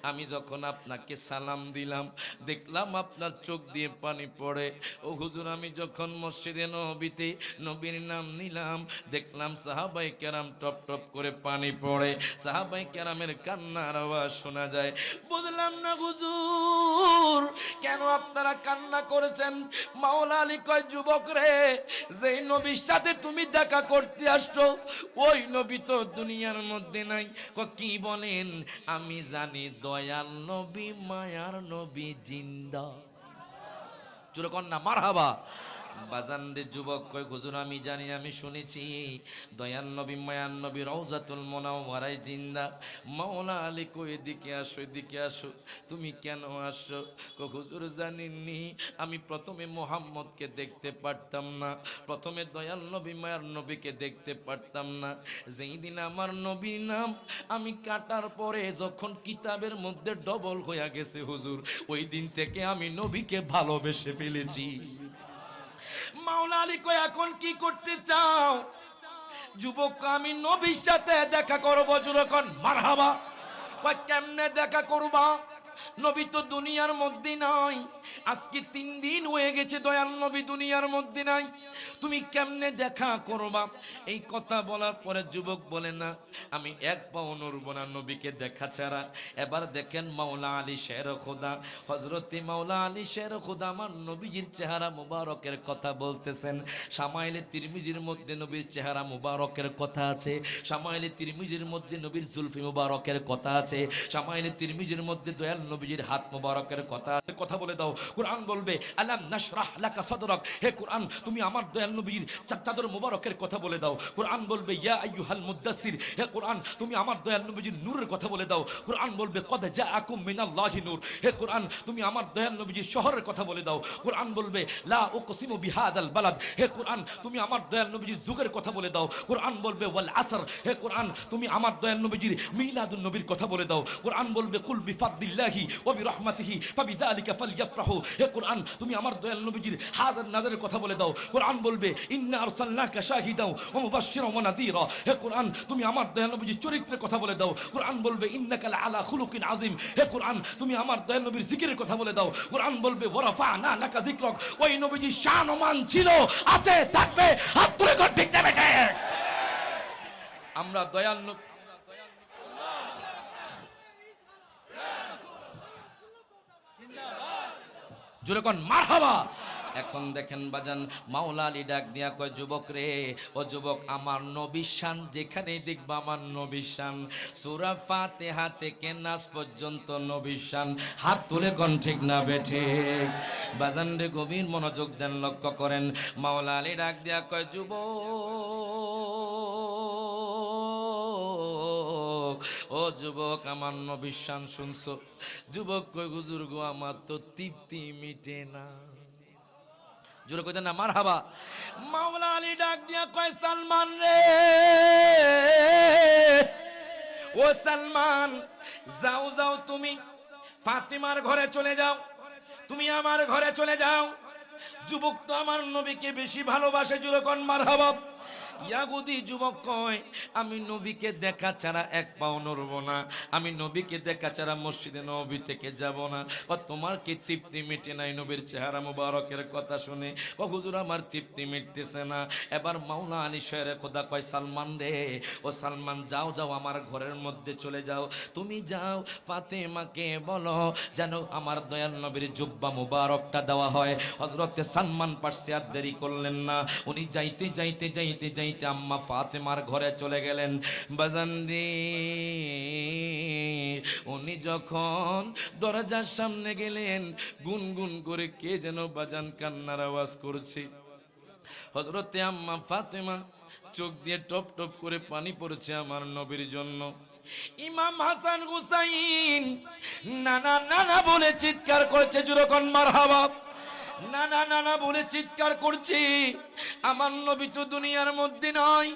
আমি যখন আপনাকে সালাম দিলাম দেখলাম আপনার চোখ দিয়ে পানি পড়ে। ও হুজুর, আমি যখন মসজিদে নবীতে নবীর নাম নিলাম দেখলাম সাহাবায়ে কেরাম টপ টপ করে পানি পড়ে, সাহাবায়ে কেরামের কান্নার আওয়াজ শোনা যায়। বুঝলাম না হুজুর কেন আপনারা কান্না করেছেন। মাওলা আলী কয়, যুবক রে, যেই নবীর সাথে তুমি দেখা করতে আসছো ওই নবী তো দুনিয়ার মধ্যে নাই। কি বলেন? আমি জানি দয়াল নবী মায়ার নবী জিন্দা। জোরে কর না মারহাবা। বাজান রে যুবক কয়, হুজুর আমি জানি, আমি শুনেছি দয়াল নবী মায়ার নবী রওজাতুল মুনাওয়ারায় জিন্দা। মাওলা আলী কই, এদিকে আসো, এদিকে আসো। তুমি কেন আসছো? কয় হুজুর জানেননি, আমি প্রথমে মুহাম্মদকে দেখতে পারতাম না, প্রথমে দয়াল নবী মায়ার নবীকে দেখতে পারতাম না। যেই দিন আমার নবীর নাম আমি কাটার পরে যখন কিতাবের মধ্যে ডবল হয়ে গেছে হুজুর, ওই দিন থেকে আমি নবীকে ভালোবেসে ফেলেছি। মাওলা আলী কয়, এখন কি করতে চাও? যুবক, আমি নবীর সাথে দেখা করবো। যুবকন মারহাবা। কয় কেমনে দেখা করবা? নবী তো দুনিয়ার মধ্যে নাই, আজকে 3 দিন হয়ে গেছে দয়াল নবী দুনিয়ার মধ্যে নাই, তুমি কেমনে দেখা করবা? এই কথা বলার পরে যুবক বলে, না আমি এক পাও নড়ব না নবীকে দেখা ছাড়া। এবার দেখেন মাওলা আলী শের খোদা, হযরতে মাওলা আলী শের খোদা আমার নবীজির চেহারা মুবারকের কথা বলতেছেন। শামাইলে তিরমিজির মধ্যে নবীর চেহারা মুবারকের কথা আছে, শামাইলে তিরমিজির মধ্যে নবীর জুলফি মুবারকের কথা আছে, শামাইলে তিরমিজির মধ্যে দয়াল নবীজির হাত মুবারকের কথা বলে দাও। কুরআন বলবে আলাম নাশরাহ লাকা সাদরাক, হে কুরআন তুমি আমার দয়াল নবীর চাদর মুবারকের কথা বলে দাও। কুরআন বলবে ইয়া আইয়ুহাল মুদ্দাসসির, হে কুরআন তুমি আমার দয়াল নবীজির নূরের কথা বলে দাও। কুরআন বলবে কদ জাআকুম মিনাল্লাহি নূর, হে কুরআন তুমি আমার দয়াল নবীজির শহরের কথা বলে দাও। কুরআন বলবে লা উকসিমু বিহাদাল বালাদ, হে কুরআন তুমি আমার দয়াল নবীজির যুগের কথা বলে দাও। কুরআন বলবে ওয়াল আসর, হে কুরআন তুমি আমার দয়াল নবীজির মিলাদুন নবীর কথা বলে দাও। কুরআন বলবে কুল বিফাদলিল্লাহি ওয়া বিরহমাতিহি ফাবিযালিকা ফালইফরাহু, হে কুরআন তুমি আমার দয়াল নবীজির হাজার নাজারের কথা বলে দাও। কুরআন বলবে ইন্না আরসালনাকা শাহিদাও ওয়া মুবাশশিরাও ওয়া নাযীরা, হে কুরআন তুমি আমার দয়াল নবীজির চরিত্রের কথা বলে দাও। কুরআন বলবে ইন্নাকা লাআলা খুলুকিন আযীম, হে কুরআন তুমি আমার দয়াল নবীর জিকিরের কথা বলে দাও। কুরআন বলবে ওয়া রাফা'না লাকা যিকরাক, ওই নবীজির শান ও মান ছিল, আছে, থাকবে। হাত তুলে কোন ঠিক না বেঠে? আমরা দয়াল নবী জোরে কোন মারহাবা। এখন দেখেন বাজান মাওলা আলী ডাক দিয়া কয়, যুবক রে, ও যুবক আমার নবীর শান যেখানে দেখবা আমার নবীর শান, সূরা ফাতিহা থেকে নাস পর্যন্ত নবীর শান। হাত তুলে কোন ঠিক না বেঠে? বাজান রে গভীর মনোযোগ দেন, লক্ষ্য করেন। মাওলা আলী ডাক দিয়া কয়, যুবক, ও যুবক আমার নবীর শান শুনছো? যুবক কয়, হুজুর গো আমার তো তৃপ্তি মিটে না। জোরে কইতেন না মারহাবা। মাওলা আলী ডাক দিয়া কয়, সালমান রে, ও সালমান, যাও যাও তুমি ফাতিমার ঘরে চলে যাও, তুমি আমার ঘরে চলে যাও। যুবক তো আমার নবীকে বেশি ভালোবাসে। জোরে কোন মারহাবা। ইয়াহুদি যুবক কয়, আমি নবীকে দেখা ছাড়া এক পাও নড়ব না, আমি নবীকে দেখা ছাড়া মসজিদে নবী থেকে যাব না। ও তোমার কি তৃপ্তি মিটে নাই নবীর চেহারা মুবারকের কথা শুনে? ও হুজুর আমার তৃপ্তি মিটতেছে না। এবার মাওলা আলী শেরে খোদা কয়, সালমান রে, ও সালমান যাও যাও আমার ঘরের মধ্যে চলে যাও, তুমি যাও ফাতেমাকে বলো যেন আমার দয়াল নবীর জুব্বা মুবারকটা দেওয়া হয়। হযরতে সালমান পারছে, আর দেরি করলেন না। উনি যাইতে যাইতে যাইতে যাইতে আম্মা ফাতেমার ঘরে চলে গেলেন। বাজান রে, উনি যখন দরজার সামনে গেলেন গুনগুন করে কে যেন বাজান কান্নার আওয়াজ করছে। হযরতে আম্মা ফাতেমা চোখ দিয়ে টপ টপ করে পানি পড়ছে আমার নবীর জন্য। ইমাম হাসান হুসাইন নানা নানা বলে চিৎকার করছে। জোরে কোন মারহাবা। নানা নানা বলে চিৎকার করছি, আমার নবী তো দুনিয়ার মধ্যে নয়,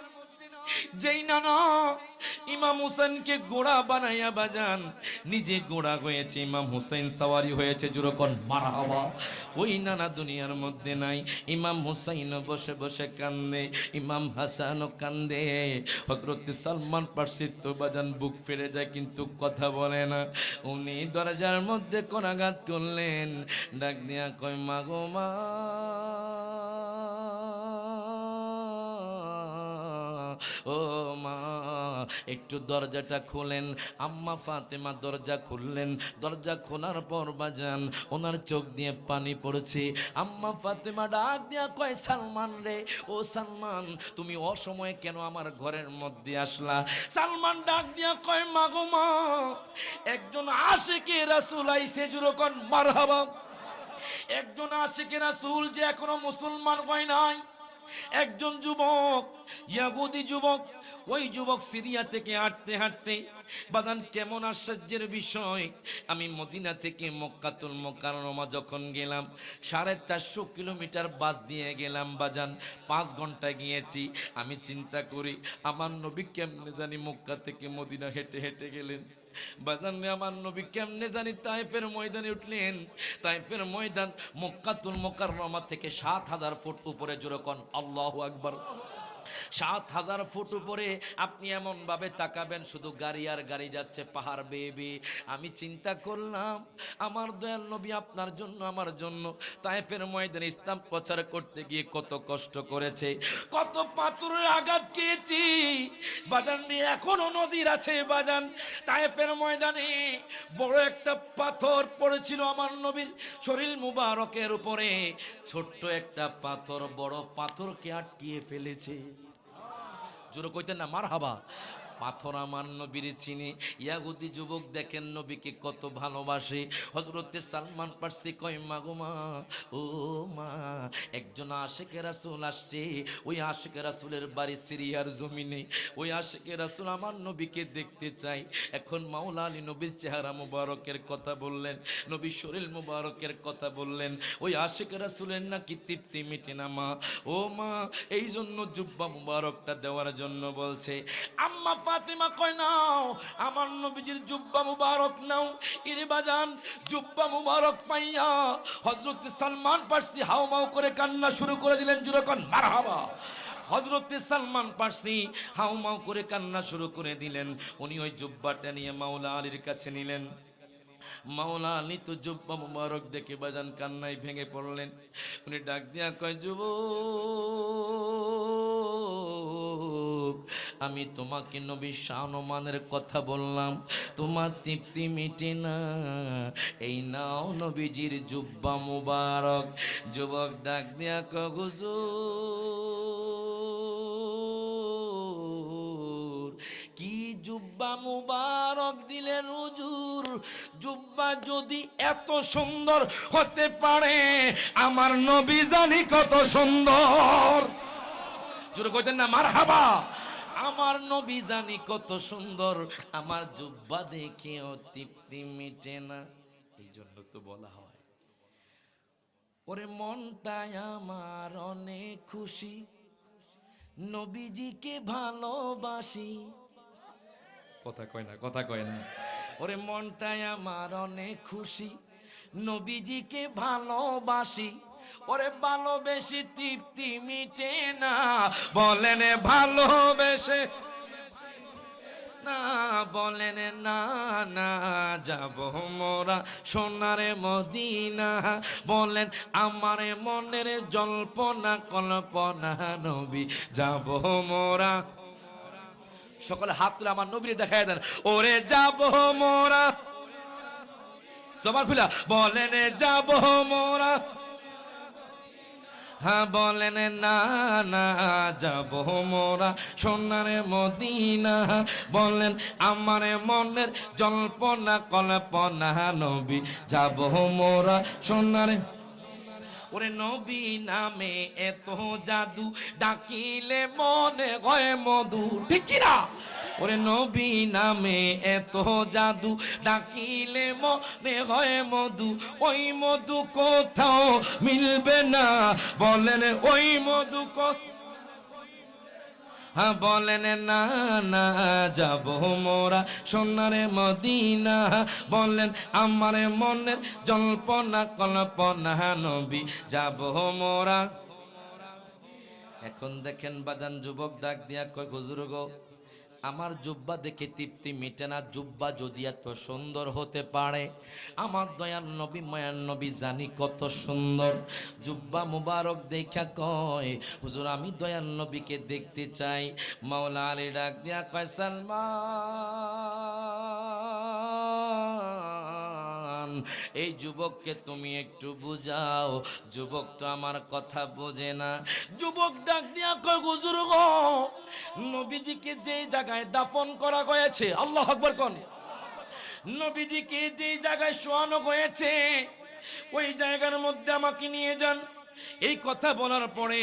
যেই নানা ইমাম হুসেনকে ঘোড়া বানাইয়া বাজান নিজে ঘোড়া হয়েছে, ইমাম হুসেন সওয়ারি হয়েছে, জোরকন মারহাবা। ওই নানা দুনিয়ার মধ্যে নাই। ইমাম হুসাইন বসে বসে কান্দে, ইমাম হাসানও কান্দে। হযরত সালমান পারসি তো বাজান বুক ফেরে যায় কিন্তু কথা বলে না। উনি দরজার মধ্যে কোনাঘাত করলেন, ডাক দিয়া কয় মা গো মা, ও মা একটু দরজাটা খোলেন। আম্মা ফাতেমা দরজা খুললেন। দরজা খোলার পর বাজান ওনার চোখ দিয়ে পানি পড়ছে। আম্মা ফাতেমা ডাক দিয়া কয় সালমান রে, ও সালমান তুমি অসময়ে কেন আমার ঘরের মধ্যে আসলা? সালমান ডাক দিয়া কয় মা গো মা, একজন আশিকে রাসূল আইছে, জুরকন মারহাবা। একজন আশিকে রাসূল যে এখনো মুসলমান হয় নাই। একজন যুবক, ইয়াহুদি যুবক, ওই যুবক সিরিয়া থেকে হাঁটতে হাঁটতে বাদান কেমন আশ্চর্যের বিষয়, আমি মদিনা থেকে মক্কাতুল মুকাররমা যখন গেলাম 450 কিলোমিটার বাস দিয়ে গেলাম বাজান, 5 ঘন্টা গিয়েছি। আমি চিন্তা করি আমার নবী কেমনে জানি মক্কা থেকে মদিনা হেঁটে হেঁটে গেলেন। বাজানে আমার নবী কেমনে জানি তায়েফের ময়দানে উঠলেন। তায়েফের ময়দান মক্কাতুল মুকাররমা থেকে 7000 ফুট উপরে, জোরকন আল্লাহু আকবার। 7000 ফুট উপরে আপনি এমন ভাবে তাকাবেন শুধু গাড়ি আর গাড়ি যাচ্ছে পাহাড় বেয়ে বেয়ে। আমি চিন্তা করলাম আমার দয়াল নবী আপনার জন্য আমার জন্য তায়েফের ময়দানে ইসলাম প্রচার করতে গিয়ে কত কষ্ট করেছে, কত পাথরের আঘাত খেয়েছি বাজান নিয়ে এখনো নজির আছে বাজান। তায়েফের ময়দানে বড় একটা পাথর পড়েছিল আমার নবীর শরীর মুবারকের উপরে। ছোট্ট একটা পাথর বড় পাথরকে আটকিয়ে ফেলেছে। জোরে কইতেন না মারহাবা। পাথর আমার নবীর চিনে। ইয়াহুদি যুবক দেখেন নবীকে কত ভালোবাসে। হযরতে সালমান পারসি কয় মা গো মা, ও মা একজন আশিকে রাসূল আসছে। ওই আশিকে রাসূলের বাড়ি সিরিয়ার জমিনে। ওই আশিকে রাসূল আমার নবীকে দেখতে চাই। এখন মাওলা আলী নবীর চেহারা মুবারকের কথা বললেন, নবীর শরীর মুবারকের কথা বললেন। ওই আশিকে রাসূলের নাকি তৃপ্তি মিটে না মা, ও মা এই জন্য জুব্বা মুবারকটা দেওয়ার জন্য বলছে। আম্মা ফাতেমা কয় নাও আমার নবীজির জুব্বা মুবারক নাও। ইরে বাজান জুব্বা মুবারক পাইয়া হযরত সালমান পারসি হাউমাউ করে কান্না শুরু করে দিলেন, জুরকন মারহাবা। হযরত সালমান পারসি হাউমাউ করে কান্না শুরু করে দিলেন। উনি ওই জুব্বাটা নিয়ে মাওলা আলীর কাছে নিলেন। মাওলা আলী তো জুব্বা মুবারক দেখে বাজান কান্নায় ভেঙে পড়লেন। উনি ডাক দিয়া কয় যুবক, আমি তোমাকে নবী শানমানের কথা বললাম, তোমার তৃপ্তি মিটে না, এই নাও নবীজির জুব্বা মুবারক। যুবক ডাক দিয়া কয় হুজুর কি জুব্বা মুবারক দিলেন হুজুর? জুব্বা যদি এত সুন্দর হতে পারে আমার নবী জানি কত সুন্দর। জোরে কইতেন না মারহাবা। আমার নবী জানি কত সুন্দর, আমার জুব্বা দেখেও তৃপ্তি মিটে না। এই জন্য তো বলা হয় ওরে মনটাই আমার অনেক খুশি, নবীজিকে ভালোবাসি। কথা কয় না, কথা কয় না। ওরে মনটাই আমার অনেক খুশি, নবীজিকে ভালোবাসি। ওরে ভালোবেসে তৃপ্তি মিটে না, বলেন ভালোবেসে না, বলেন না না যাব মোরা সোনারে মদিনা। বলেন আমার মনের জল্পনা কল্পনা নবী যাব মোরা। সকলে হাত তুলে আমার নবীরে দেখায় দেন, ওরে যাব মোরা। সবার খুলা বলেন যাব মোরা। হ্যাঁ বলেন না না যাব মোরা সোনারে মদিনা। বলেন আমার মনের জল্পনা কল্পনা নবী যাব মোরা সোনারে। ওরে নবী নামে এত জাদু, ডাকিলে মনে হয় মধু, ঠিক কি না? ওরে নবী নামে এত জাদু, ডাকিলে মনে হয় মধু। ওই মধু কোথাও মিলবে না, বলেন ওই মধু হ্যাঁ বলেন না না যাব মোরা সোনারে মদিনা, বলেন আমার মনের জল্পনা কল্পনা নবী যাব মোরা। এখন দেখেন বাজান যুবক ডাক দিয়া কয় হুজুর গো, আমার জুব্বা দেখে তৃপ্তি মিটে না, জুব্বা যদি এত সুন্দর হতে পারে, আমার দয়াল নবী মায়ার নবী জানি কত সুন্দর, জুব্বা মুবারক দেখা কয় হুজুর আমি দয়াল নবীকে দেখতে চাই। মাওলা আলী ডাক দিয়া কয় সালমান, এই যুবককে তুমি একটু বুঝাও, যুবক তো আমার কথা বোঝে না। যুবক ডাক দিয়া কয় হুজুর গো, নবীজিকে যে জায়গায় দাফন করা হয়েছে, আল্লাহু আকবার কোন, নবীজিকে যে জায়গায় শোয়ানো হয়েছে ওই জায়গার মধ্যে আমাকে নিয়ে যান। এই কথা বলার পরে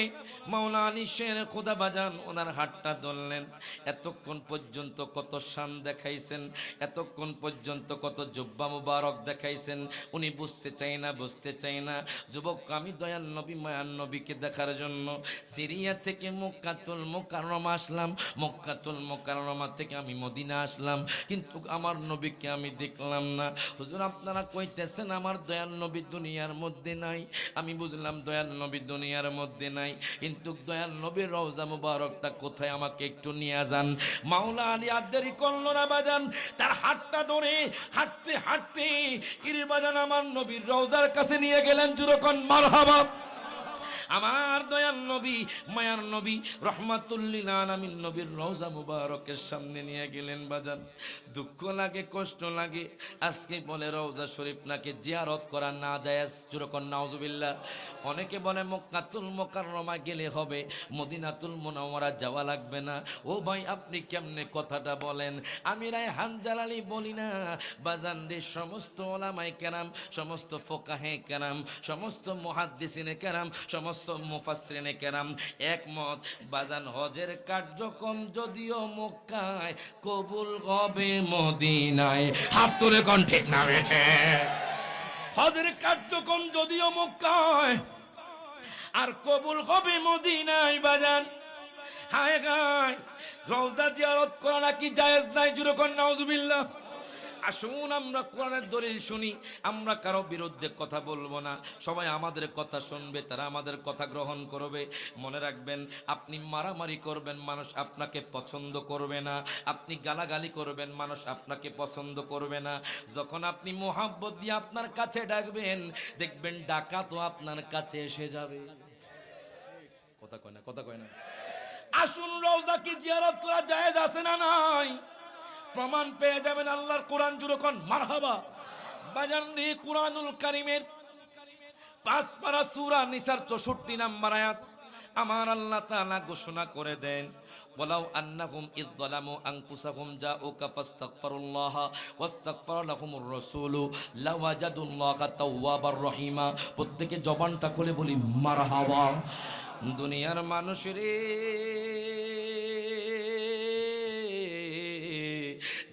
মাওলা আলী শের খোদা বাজান ওনার হাতটা ধরলেন। এতক্ষণ পর্যন্ত কত শান দেখাইছেন, এতক্ষণ পর্যন্ত কত জুব্বা মুবারক দেখাইছেন, উনি বুঝতে চাই না। যুবক আমি দয়াল নবী মায়ার নবীকে দেখার জন্য সিরিয়া থেকে মক্কাতুল মুকাররমা আসলাম, মক্কাতুল মুকাররমা থেকে আমি মদিনা আসলাম, কিন্তু আমার নবীকে আমি দেখলাম না। হুজুর আপনারা কইতেছেন আমার দয়াল নবী দুনিয়ার মধ্যে নাই, আমি বুঝলাম দয়াল নবী দুনিয়ার মধ্যে নাই, কিন্তু দয়াল নবীর রওজা মুবারকটা কোথায় আমাকে একটু নিয়ে যান। মাওলা আলী আর দেরি করলো না বাজান, তার হাতটা ধরে হাঁটতে হাঁটতে ইরে বাজান আমার নবীর রওজার কাছে নিয়ে গেলেন। জুরকন মারহাবা। আমার দয়াল নবী মায়ার নবী রহমাতুল্লিল আলামিন নবীর রওজা মুবারকের সামনে নিয়ে গেলেন বাজান। দুঃখ লাগে, কষ্ট লাগে, আজকে বলে রওজা শরীফ নাকি জিয়ারত করা না জায়েজ, জোরকন নাউজুবিল্লাহ। অনেকে বলে মক্কাতুল মুকাররমা গেলে হবে, মদিনাতুল মুনাওয়ারা যাওয়া লাগবে না। ও ভাই আপনি কেমনে কথাটা বলেন? আমি রায়হান জালালী বলি না বাজান রে, সমস্ত ওলামায়ে কেরাম, সমস্ত ফোকাহে কেরাম, সমস্ত মুহাদ্দিসিনে কেরাম, সমস্ত মুফাসসিরিনে কেরাম একমত বাজান হজের কার্যক্রম যদিও মক্কায়, কবুল হবে মদিনায়। হাত তুলে কোন ঠিক না বেঠে? হজের কার্যক্রম যদিও মক্কায় আর কবুল হবে মদিনায় বাজান। হায় গায় রওজা জিয়ারত করা নাকি জায়েজ নাই, জুরে কোন নাউজুবিল্লাহ। আসুন আমরা কোরআনের দলিল শুনি, আমরা কারো বিরুদ্ধে কথা বলবো না, সবাই আমাদের কথা শুনবে, তারা আমাদের কথা গ্রহণ করবে। মনে রাখবেন আপনি মারামারি করবেন, মানুষ আপনাকে পছন্দ করবে না, আপনি গালাগালি করবেন, মানুষ আপনাকে পছন্দ করবে না। যখন আপনি মোহাব্বত দিয়ে আপনার কাছে ডাকবেন, দেখবেন ডাকা তো আপনার কাছে এসে যাবে। কথা কয় না। আসুন রওজা কি জিয়ারত করা জায়েজ আছে না নাই? প্রমাণ পেয়ে যাবেন আল্লাহর কোরআন, জুড়ে কোন মারহাবা। বাজাননি কুরআনুল কারীমের 5 পারা সূরা নিসার 64 নম্বর আয়াত আমার আল্লাহ তাআলা ঘোষণা করে দেন, ওয়ালাউ আন্নাহুম ইয যালামু আনফুসাহুম জাউকা ফাস্তাগফিরুল্লাহ ওয়াস্তাগফার লাহুমুর রাসূলু লাওয়াজাদুল্লাহা তাওয়াবার রহিমা। প্রত্যেকে জবানটা খুলে বলি মারহাবা। দুনিয়ার মানুষ রে,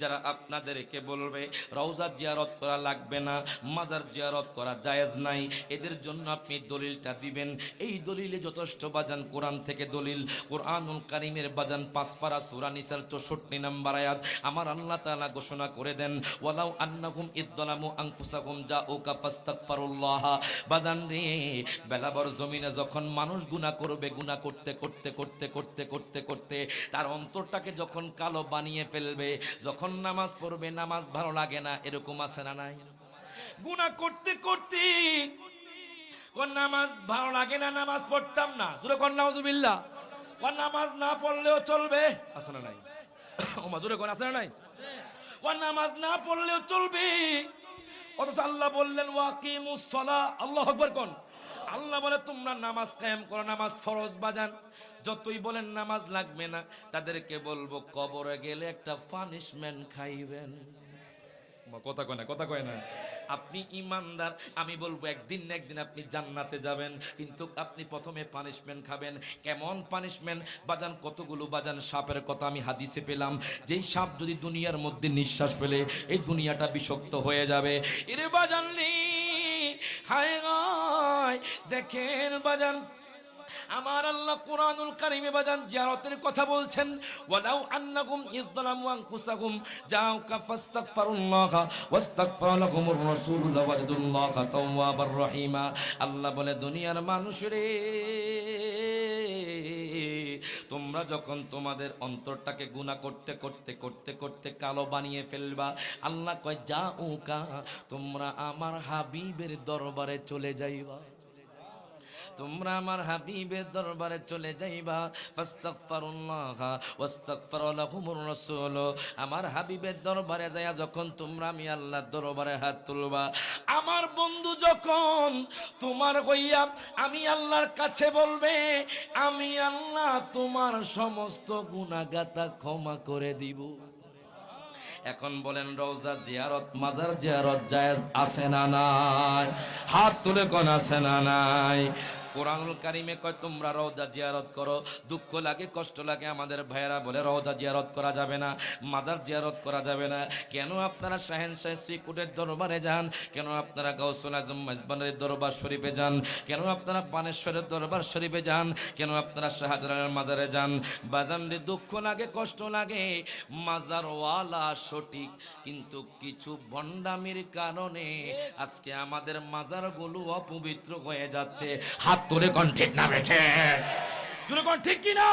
যারা আপনাদেরকে বলবে রওজা জিয়ারত করা লাগবে না, মাজার জিয়ারত করা জায়েজ নাই, এদের জন্য আপনি দলিলটা দিবেন। এই দলিলে যথেষ্ট বাজান কোরআন থেকে দলিল, কোরআনুল কারীমের বাজান 5 পারা সূরা নিসার 64 নম্বর আয়াত আমার আল্লাহ তাআলা ঘোষণা করে দেন, ওয়ালাউ আন্নাহুম ইযলামু আনফুসাহুম জাউকা ফাস্তাগফিরুল্লাহ। বাজান রে, বেলাবর জমিনে যখন মানুষ গুনাহ করবে, গুনাহ করতে করতে করতে করতে করতে করতে তার অন্তরটাকে যখন কালো বানিয়ে ফেলবে, যখন নামাজ পড়বে নামাজ ভালো লাগে না, এরকম আছে না নাই? গুনাহ করতে করতে কোন নামাজ ভালো লাগে না, নামাজ পড়তাম না, জোরে কোন নাউজুবিল্লাহ। কোন নামাজ না পড়লেও চলবে, আছে না নাই? ওমা জোরে কোন আছে না নাই? কোন নামাজ না পড়লেও চলবে, অথচ আল্লাহ বললেন ওয়াকিমুস সালাহ, আল্লাহু আকবার কোন। আল্লাহ বলে তোমরা নামাজ কায়েম করো, নামাজ ফরজ বাজান। যতই বলেন নামাজ লাগবে না, তাদেরকে বলবো কবরে গেলে একটা পানিশমেন্ট খাইবেন। কথা কয় না। আপনি ইমানদার, আমি বলবো একদিন না একদিন আপনি জান্নাতে যাবেন, কিন্তু আপনি প্রথমে পানিশমেন্ট খাবেন। কেমন পানিশমেন্ট বাজান? কতগুলো বাজান সাপের কথা আমি হাদিসে পেলাম, যেই সাপ যদি দুনিয়ার মধ্যে নিঃশ্বাস পেলে এই দুনিয়াটা বিষাক্ত হয়ে যাবে। এরে বাজান রে, হায় হায় দেখেন বাজান আমার আল্লাহ কুরআনুল কারীমে বাজান জিয়ারতের কথা বলছেন, ওয়ালাউ আন্নাকুম ইযলামু আনফুসাকুম জাউকা ফাস্তাগফিরুল্লাহ ওয়াস্তাগফার লাকুমুর রাসূল লাওয়াজদুল্লাহ তাওয়াবার রহিমা। আল্লাহ বলে দুনিয়ার মানুষ রে, তোমরা যখন তোমাদের অন্তরটাকে গুনাহ করতে করতে করতে করতে কালো বানিয়ে ফেলবা, আল্লাহ কয় জাউকা, তোমরা আমার হাবিবের দরবারে চলে যাইবা, তোমরা আমার হাবিবের দরবারে চলে যাইবা। ফাস্তাগফিরুল্লাহ ওয়াস্তাগফার লাহুমুর রাসূল, আমার হাবিবের দরবারে যায়া যখন তোমরা আমি আল্লাহর দরবারে হাত তুলবা, আমার বন্ধু যখন তোমার হইয়া আমি আল্লাহর কাছে বলবে, আমি আল্লাহ তোমার সমস্ত গুনাহগাতা ক্ষমা করে দিব। এখন বলেন রওজা জিয়ারত, মাজার জিয়ারত জায়েজ আছে না নাই? হাত তুলে কোন আছে না নাই? কোরআনুল কারীমে কয় তোমরা রওজা জিয়ারত করো, দুঃখ লাগে কষ্ট লাগে আমাদের ভাইয়েরা বলে রওজা জিয়ারত করা যাবে না, মাজার জিয়ারত করা যাবে না। কেন আপনারা শাহেনশাহ শ্রীকুটের দরবারে যান, কেন আপনারা গাউসুল আজম মেজবানের দরবার শরীফে যান, কেন আপনারা বানেশ্বরের দরবার শরীফে যান, কেন আপনারা শাহজালালের মাজারে যান? বাজানরে দুঃখ লাগে কষ্ট লাগে, মাজারওয়ালা সঠিক, কিন্তু কিছু ভণ্ডামির কারণে আজকে আমাদের মাজারগুলো অপবিত্র হয়ে যাচ্ছে। হাত তোরে কোন ঠিক না বেঠে, জোরে কোন ঠিক কি না?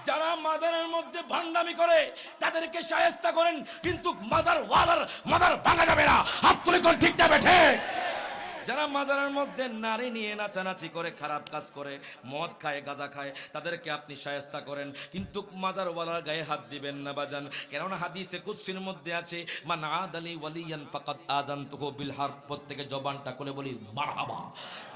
যারা মাজারের মধ্যে ভান্ডামি করে তাদেরকে শায়েস্তা করেন, কিন্তু মাজার ওয়ালার মাজার ভাঙা যাবে না। হাত তোরে কোন ঠিক না বেঠে? যারা মাজারের মধ্যে নারী নিয়ে নাচানাচি করে, খারাপ কাজ করে, মদ খায়, গাঁজা খায়, তাদেরকে আপনি শায়েস্তা করেন, কিন্তু মাজারওয়ালার গায়ে হাত দিবেন না বাজান। কেননা হাদিসে কুদসির মধ্যে আছে, মান আদালি ওয়ালিয়ান ফাকাদ আযানতুহু বিল হারব। প্রত্যেকে জবানটা খুলে বলি মারহাবা।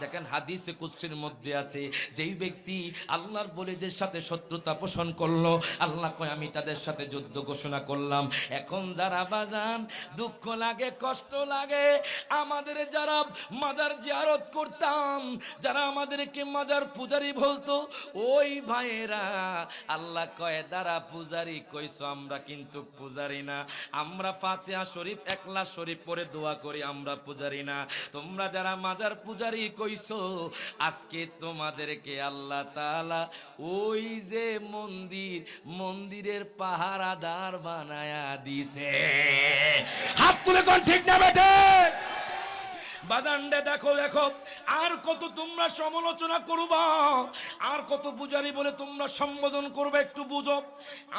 দেখেন হাদিসে কুদসির মধ্যে আছে, যেই ব্যক্তি আল্লাহর ওলিদের সাথে শত্রুতা পোষণ করলো, আল্লাহ কয় আমি তাদের সাথে যুদ্ধ ঘোষণা করলাম। এখন যারা বাজান দুঃখ লাগে কষ্ট লাগে, আমাদের যারা মাজার জিয়ারত করতাম, যারা আমাদেরকে মাজার পূজারি বলতো, ওই ভাইয়েরা আল্লাহ কয় দ্বারা পূজারি কইছো, আমরা কিন্তু পূজারি না, আমরা ফাতিহা শরীফ ইখলাস শরীফ পড়ে দোয়া করি, আমরা পূজারি না। তোমরা যারা মাজার পূজারি কইছো, আজকে তোমাদেরকে আল্লাহ তাআলা ওই যে মন্দিরের পাহারাদার বানায়া দিছে। হাত তুলে কোন ঠিক না বেটে? বাজানডে দেখো দেখো, আর কত তোমরা সমালোচনা করবা, আর কত পূজারি বলে তোমরা সম্বোধন করবে, একটু বুঝো।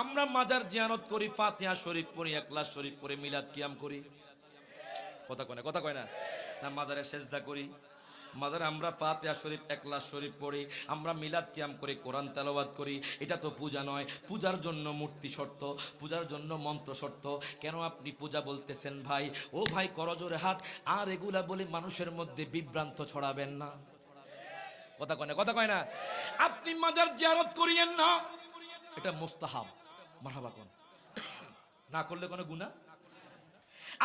আমরা মাজার জিয়ারত করি, ফাতিহা শরীফ পড়ি, ইখলাস শরীফ পড়ি, মিলাদ কিয়াম করি, কথা কয় না? না মাজারে সেজদা করি, মাজারে আমরা ফাতিহা শরীফ ইখলাস শরীফ পড়ি, আমরা মিলাদ কিয়াম করি, কোরআন তেলাওয়াত করি। এটা তো পূজা নয়। পূজার জন্য মূর্তি শর্ত, পূজার জন্য মন্ত্র শর্ত। কেন আপনি পূজা বলতেছেন ভাই? ও ভাই করজোরে হাত। আর এগুলা বলে মানুষের মধ্যে বিভ্রান্ত ছড়াবেন না, কথা কয় না? আপনি মাজার জিয়ারত করিয়েন না, এটা মুস্তাহাব, মারহাবা কোন, না করলে কোনো গুনাহ।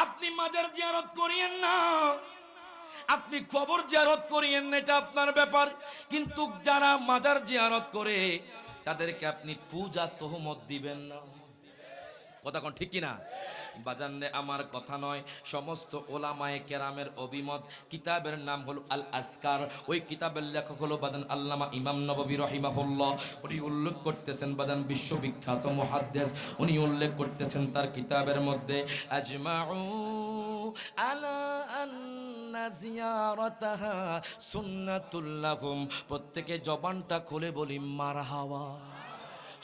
আপনি মাজার জিয়ারত করিয়েন না, আপনি কবর জিয়ারত করিয়েন না, এটা আপনার ব্যাপার। কিন্তু যারা মাজার জিয়ারত করে তাদেরকে আপনি পূজা তোহমত দিবেন না, কথা কোন ঠিক কিনা? বাজানে আমার কথা নয়, সমস্ত ওলামায়ে কেরামের অভিমত। কিতাবের নাম হলো আল আজকার, ওই কিতাবের লেখক হলো বাজান আল্লামা ইমাম নববী রাহিমাহুল্লাহ। উনি উল্লেখ করতেছেন বাজান বিশ্ববিখ্যাত মুহাদ্দিস, উনি উল্লেখ করতেছেন তার কিতাবের মধ্যে, আজমাউ আলা আন্না জিয়ারাতাহা সুন্নাতুল লাহুম। প্রত্যেকে জবানটা খুলে বলি মারহাবা।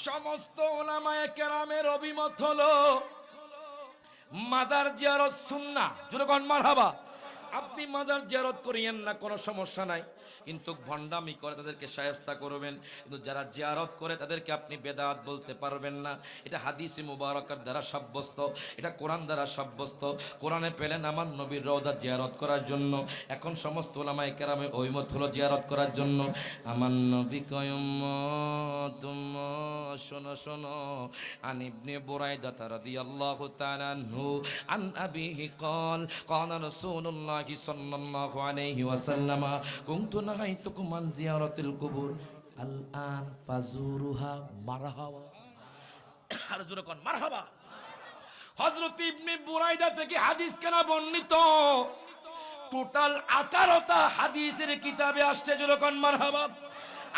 সমস্ত ওলামায়ে কেরামের অভিমত হলো মাজার জিয়ারত সুন্নাহ, জোরে কোন মারহাবা। আপনি মাজার জিয়ারত করিয়েন না, কোনো সমস্যা নাই, কিন্তু ভণ্ডামি করে তাদেরকে শায়েস্তা করবেন। কিন্তু যারা জিয়ারত করে তাদেরকে আপনি বেদাত বলতে পারবেন না। এটা হাদিসে মুবারাকার দ্বারা সাব্যস্ত, এটা কোরআন দ্বারা সাব্যস্ত। কোরআনে পেলেন আমার নবীর রওজা জিয়ারত করার জন্য। এখন সমস্ত উলামায়ে কেরামের ওইমত হলো জিয়ারত করার জন্য। আমার নবী কয় উম্মত শোনো শোনো, আন ইবনে বুরাইদা রাদিয়াল্লাহু তাআলা আনহু আন আবিহি ক্বাল ক্বালা রাসূলুল্লাহি সাল্লাল্লাহু আলাইহি ওয়াসাল্লাম কুনতু নাহাইতুকুম আন জিয়ারাতিল কুবুর আল-আন ফাজুরুহা মারহাবা। আর জোরে কোন মারহাবা। হযরত ইবনে বুরাইদা থেকে হাদিস কেনা বর্ণিত, টোটাল 18টা হাদিসের কিতাবে আসছে, জোরে কোন মারহাবা।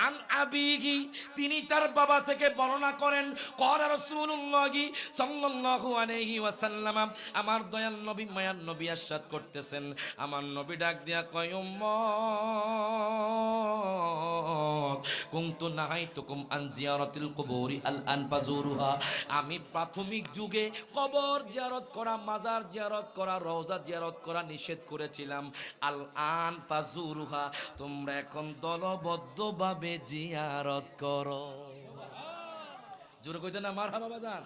আন আবিহি, তিনি তার বাবা থেকে বর্ণনা করেন, ক্বালা রাসূলুল্লাহ সাল্লাল্লাহু আলাইহি ওয়াসাল্লাম, আমার দয়াল নবী মায়ার নবী ইরশাদ করতেছেন, আমার নবী ডাক দিয়া কয়, উম্মত কুনতু নাহাইতুকুম আন জিয়ারাতিল কুবুরি আল আন ফাজুরুহা, আমি প্রাথমিক যুগে কবর জিয়ারত করা, মাজার জিয়ারত করা, রওজা জিয়ারত করা নিষেধ করেছিলাম। আল আন ফাজুরুহা, তোমরা এখন দলবদ্ধভাবে জিয়ারত করো। জোরে কইতে না মারহাবা বাজান।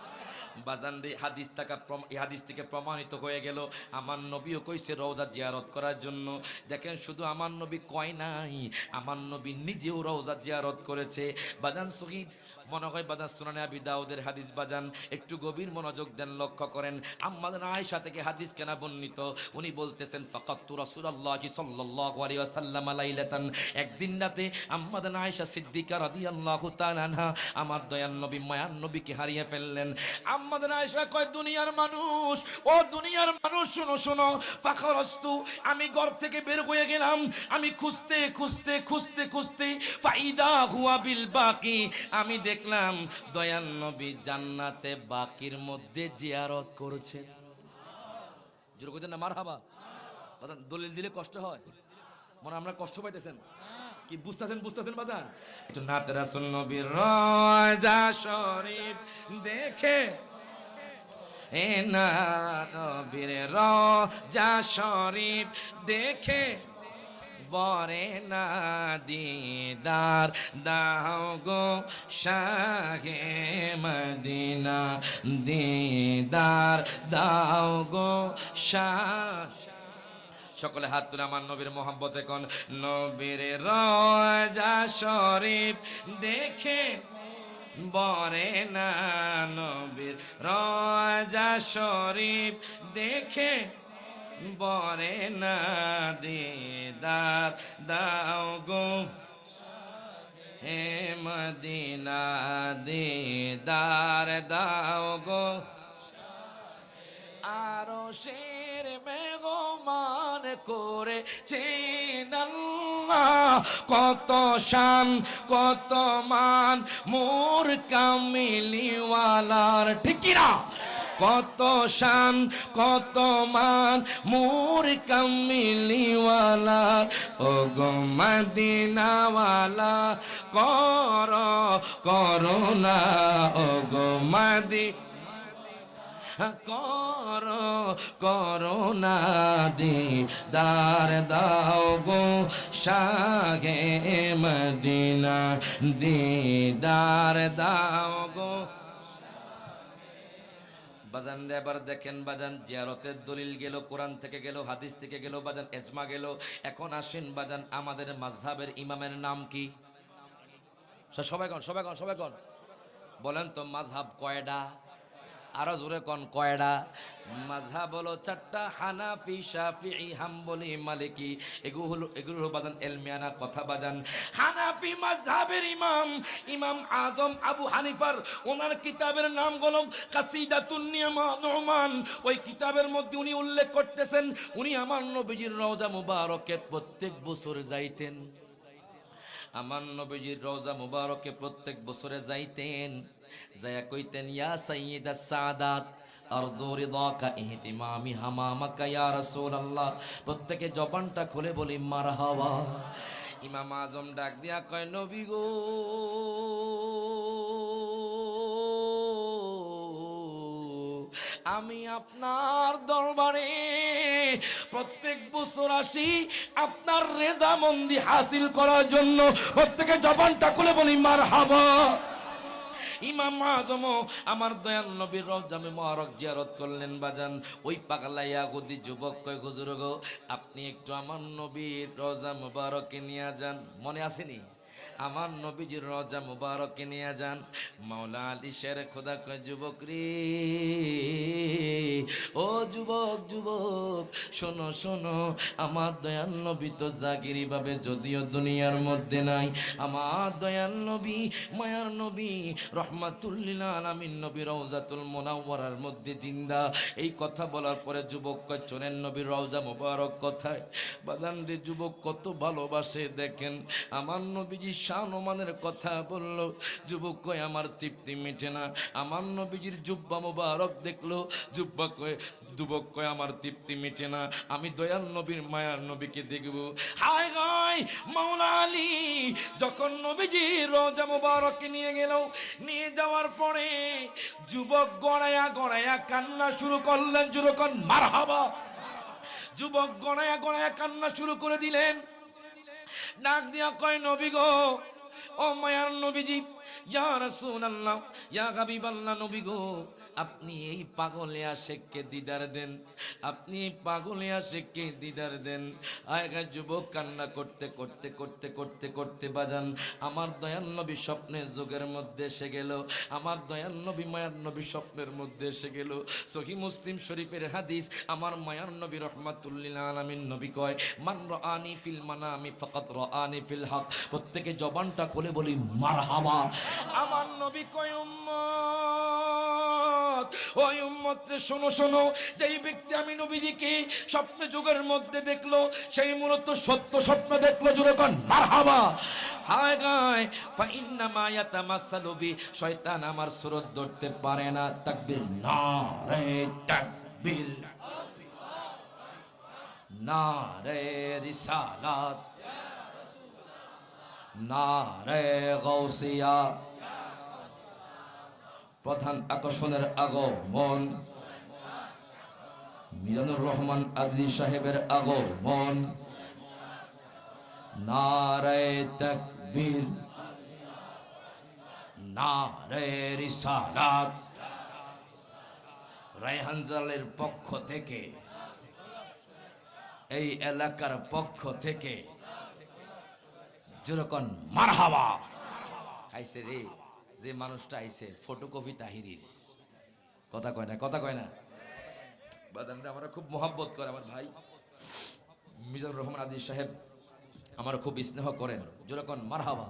বাজান রে, এই হাদিস থেকে প্রমাণিত হয়ে গেল আমার নবীও কইছে রওজা জিয়ারত করার জন্য। দেখেন, শুধু আমার নবী কয় নাই, আমার নবী নিজেও রওজা জিয়ারত করেছে। বাজান সহিহ মনে হয় বাজান সুনানে আবি দাউদের হাদিস, বাজান একটু গভীর মনোযোগ দেন, লক্ষ্য করেন। আম্মাজান আয়েশা থেকে হাদিস কেনা বর্ণিত, উনি বলতেছেন, ফাকাতু রাসূলুল্লাহি সাল্লাল্লাহু আলাইহি ওয়াসাল্লাম লাইলাতান, একদিন রাতে আম্মাজান আয়েশা সিদ্দিকা রাদিয়াল্লাহু তাআলা আনহা আমার দয়াল নবী মায়ার নবীকে হারিয়ে ফেললেন। আম্মাজান আয়েশা কয়, দুনিয়ার মানুষ, ও দুনিয়ার মানুষ শোনো শোনো, ফাখরাস্তু, আমি ঘর থেকে বের হয়ে গেলাম, আমি খুঁজতে খুঁজতে খুঁজতে খুঁজতে ফাইদা হুয়া বিল বাকি, আমি দেখলাম দয়াল নবী জান্নাতে বাকির মধ্যে জিয়ারত করেছেন। জোরে কইতেন না মারহাবা। বাজান দলিল দিলে কষ্ট হয়, মনে আমরা কষ্ট পাইতেছেন কি? বুঝতেছেন বাজান? একটু নাতে রাসূল নবীর রওজা শরীফ দেখে, এ না নবীর রওজা শরীফ দেখে বরে না দিদার দাও গো শাহে মদিনা, দিদার দাও গো শাহ। সকলে হাত তুলে আমার নবীর মোহাব্বতে কোন, নবীর রওজা শরীফ দেখে বরে না, নবীর রওজা শরীফ দেখে বরে না দিদার দাও গো হে মদিনা, দিদার দাও গো। আরো শের মেহমান করেছেন আল্লাহ, কত শান কত মান মোর কামিলিওয়ালার, ঠিক কি না? কত শান কত মান মোর কামিলিওয়ালার, ও গো মদিনাওয়ালা করুণা, ও গো করুণা দিদার দাও গো শাহে মদিনা, দিদার দাও গো। বাজান এবার দেখেন বাজান, জিয়ারতের দলিল গেল, কোরআন থেকে গেল, হাদিস থেকে গেল, বাজান এজমা গেল। এখন আসেন বাজান, আমাদের মাযহাবের ইমামের নাম কি? সবাই কন বলেন তো, মাযহাব কয়টা? আরো জোরে কোন, কয়টা? মাযহাব হলো চারটা, হানাফি, শাফিঈ, হাম্বলি, মালিকি। এগুলো বাজান এলমিয়ানা কথা বাজান। হানাফি মাযহাবের ইমাম আজম আবু হানিফার ওনার কিতাবের নাম হলো কাসিদাতুন নুমান। ওই কিতাবের মধ্যে উনি উল্লেখ করতেছেন, উনি আমার নবীজির রওজা মুবারকে প্রত্যেক বছর যাইতেন। আমার নবীজির রওজা মুবারকে প্রত্যেক বছরে যাইতেন, যায়া কইতেন, ইয়া সাইয়্যিদাস সাদাত আরদু রিদাকা ইহতিমামি হামামাকা ইয়া রাসূলুল্লাহ। প্রত্যেকে জবানটা খুলে বলি মারহাবা। ইমাম আজম ডাক দিয়া কয়, নবী গো, আমি আপনার দরবারে প্রত্যেক বছর আসি আপনার রেজামন্দি হাসিল করার জন্য। প্রত্যেকে জবানটা খুলে বলি মারহাবা। ইমাম আজম আমার দয়াল নবীর রওজা মুবারক জিয়ারত করলেন বাজান। ওই পাগলা ইয়াহুদি যুবক কয়, হুজুর গো, আপনি একটু আমার নবীর রওজা মুবারকে নিয়ে যান। মনে আসেনি? আমার নবীজির রওজা মুবারকে নিয়ে যান। মাওলা আলী শের খোদা কয়, যুবক রে, ও যুবক শোনো শোনো, আমার দয়াল নবী তো জাগিরি ভাবে যদিও দুনিয়ার মধ্যে নাই, আমার দয়াল নবী মায়ার নবী রহমাতুল্লিল আলামিন নবী রওজাতুল মুনাওয়ারার মধ্যে জিন্দা। এই কথা বলার পরে যুবক কয়, চলেন নবীর রওজা মুবারক কোথায়? বাজান রে, যুবক কত ভালোবাসে দেখেন। আমার নবীজি নবীজির শানমানের কথা বলল। যুবক কয় আমার তৃপ্তি মেটে না। আমার নবীজির জুব্বা মোবারক দেখলো, যুবক কয় আমার তৃপ্তি মেটে না, আমি দয়াল নবীর মায়ার নবীকে দেখব। হায় হায় মাওলা আলী যখন নবীজি রওজা মোবারকে নিয়ে গেল, নিয়ে যাওয়ার পরে যুবক গড়ায়া গড়ায়া কান্না শুরু করলেন। যুবক মারহাবা। যুবক গড়ায়া গড়ায়া কান্না শুরু করে দিলেন। ডাক দিয়া কয় নবী গো, ও মায়ার নবীজি, ইয়া রাসূলুল্লাহ, ইয়া হাবিবাল্লাহ, নবী গো, আপনি এই পাগলে আশেককে দিদার দেন, আপনি এই পাগলে আশেককে দিদার দেন। আয়গা যুবক কান্না করতে করতে করতে করতে করতে বাজান আমার দয়াল নবী স্বপ্নের যুগের মধ্যে এসে গেল। আমার দয়াল নবী মায়ার নবী স্বপ্নের মধ্যে এসে গেল। সহিহ মুসলিম শরীফের হাদিস, আমার মায়ার নবী রহমাতুল্লিল আলামিন নবী কয়, মান রাআনি ফিল মানামি ফাকাত রাআনি ফিল হক। প্রত্যেকে জবানটা খুলে বলি মারহাবা। আমার নবী কয়, উম্মত, ওই উম্মত রে শোনো শোনো, যেই ব্যক্তি আমি নবীজিকে স্বপ্ন যুগের মধ্যে দেখলো, সেই মূলত সত্য স্বপ্ন দেখলো। জোরে কোন মারহাবা। হায় গায় ফা ইন্নামা ইয়াতামাসসালু বি, শয়তান আমার সুরত ধরতে পারে না। তাকবীর, নারে তাকবীর, নারে রিসালাত, নারে গাউসিয়া। প্রধান আকর্ষণের আগমন, মিজানুর রহমান আদলি সাহেবের আগমন। নারে তাকবীর, নারে রিসালাত। রায়হান জালালের পক্ষ থেকে, এই এলাকার পক্ষ থেকে যেরকম মারহাবা। খাইছে রে যে মানুষটা আইছে ফটোকপি তাহিরির। কথা কয় না, কথা কয় না। বাজানরা আমরা খুব মোহাব্বত করে আমার ভাই মিজানুর রহমান আদলি সাহেব, আমার খুব স্নেহ করেন। যেরকম মারহাবা।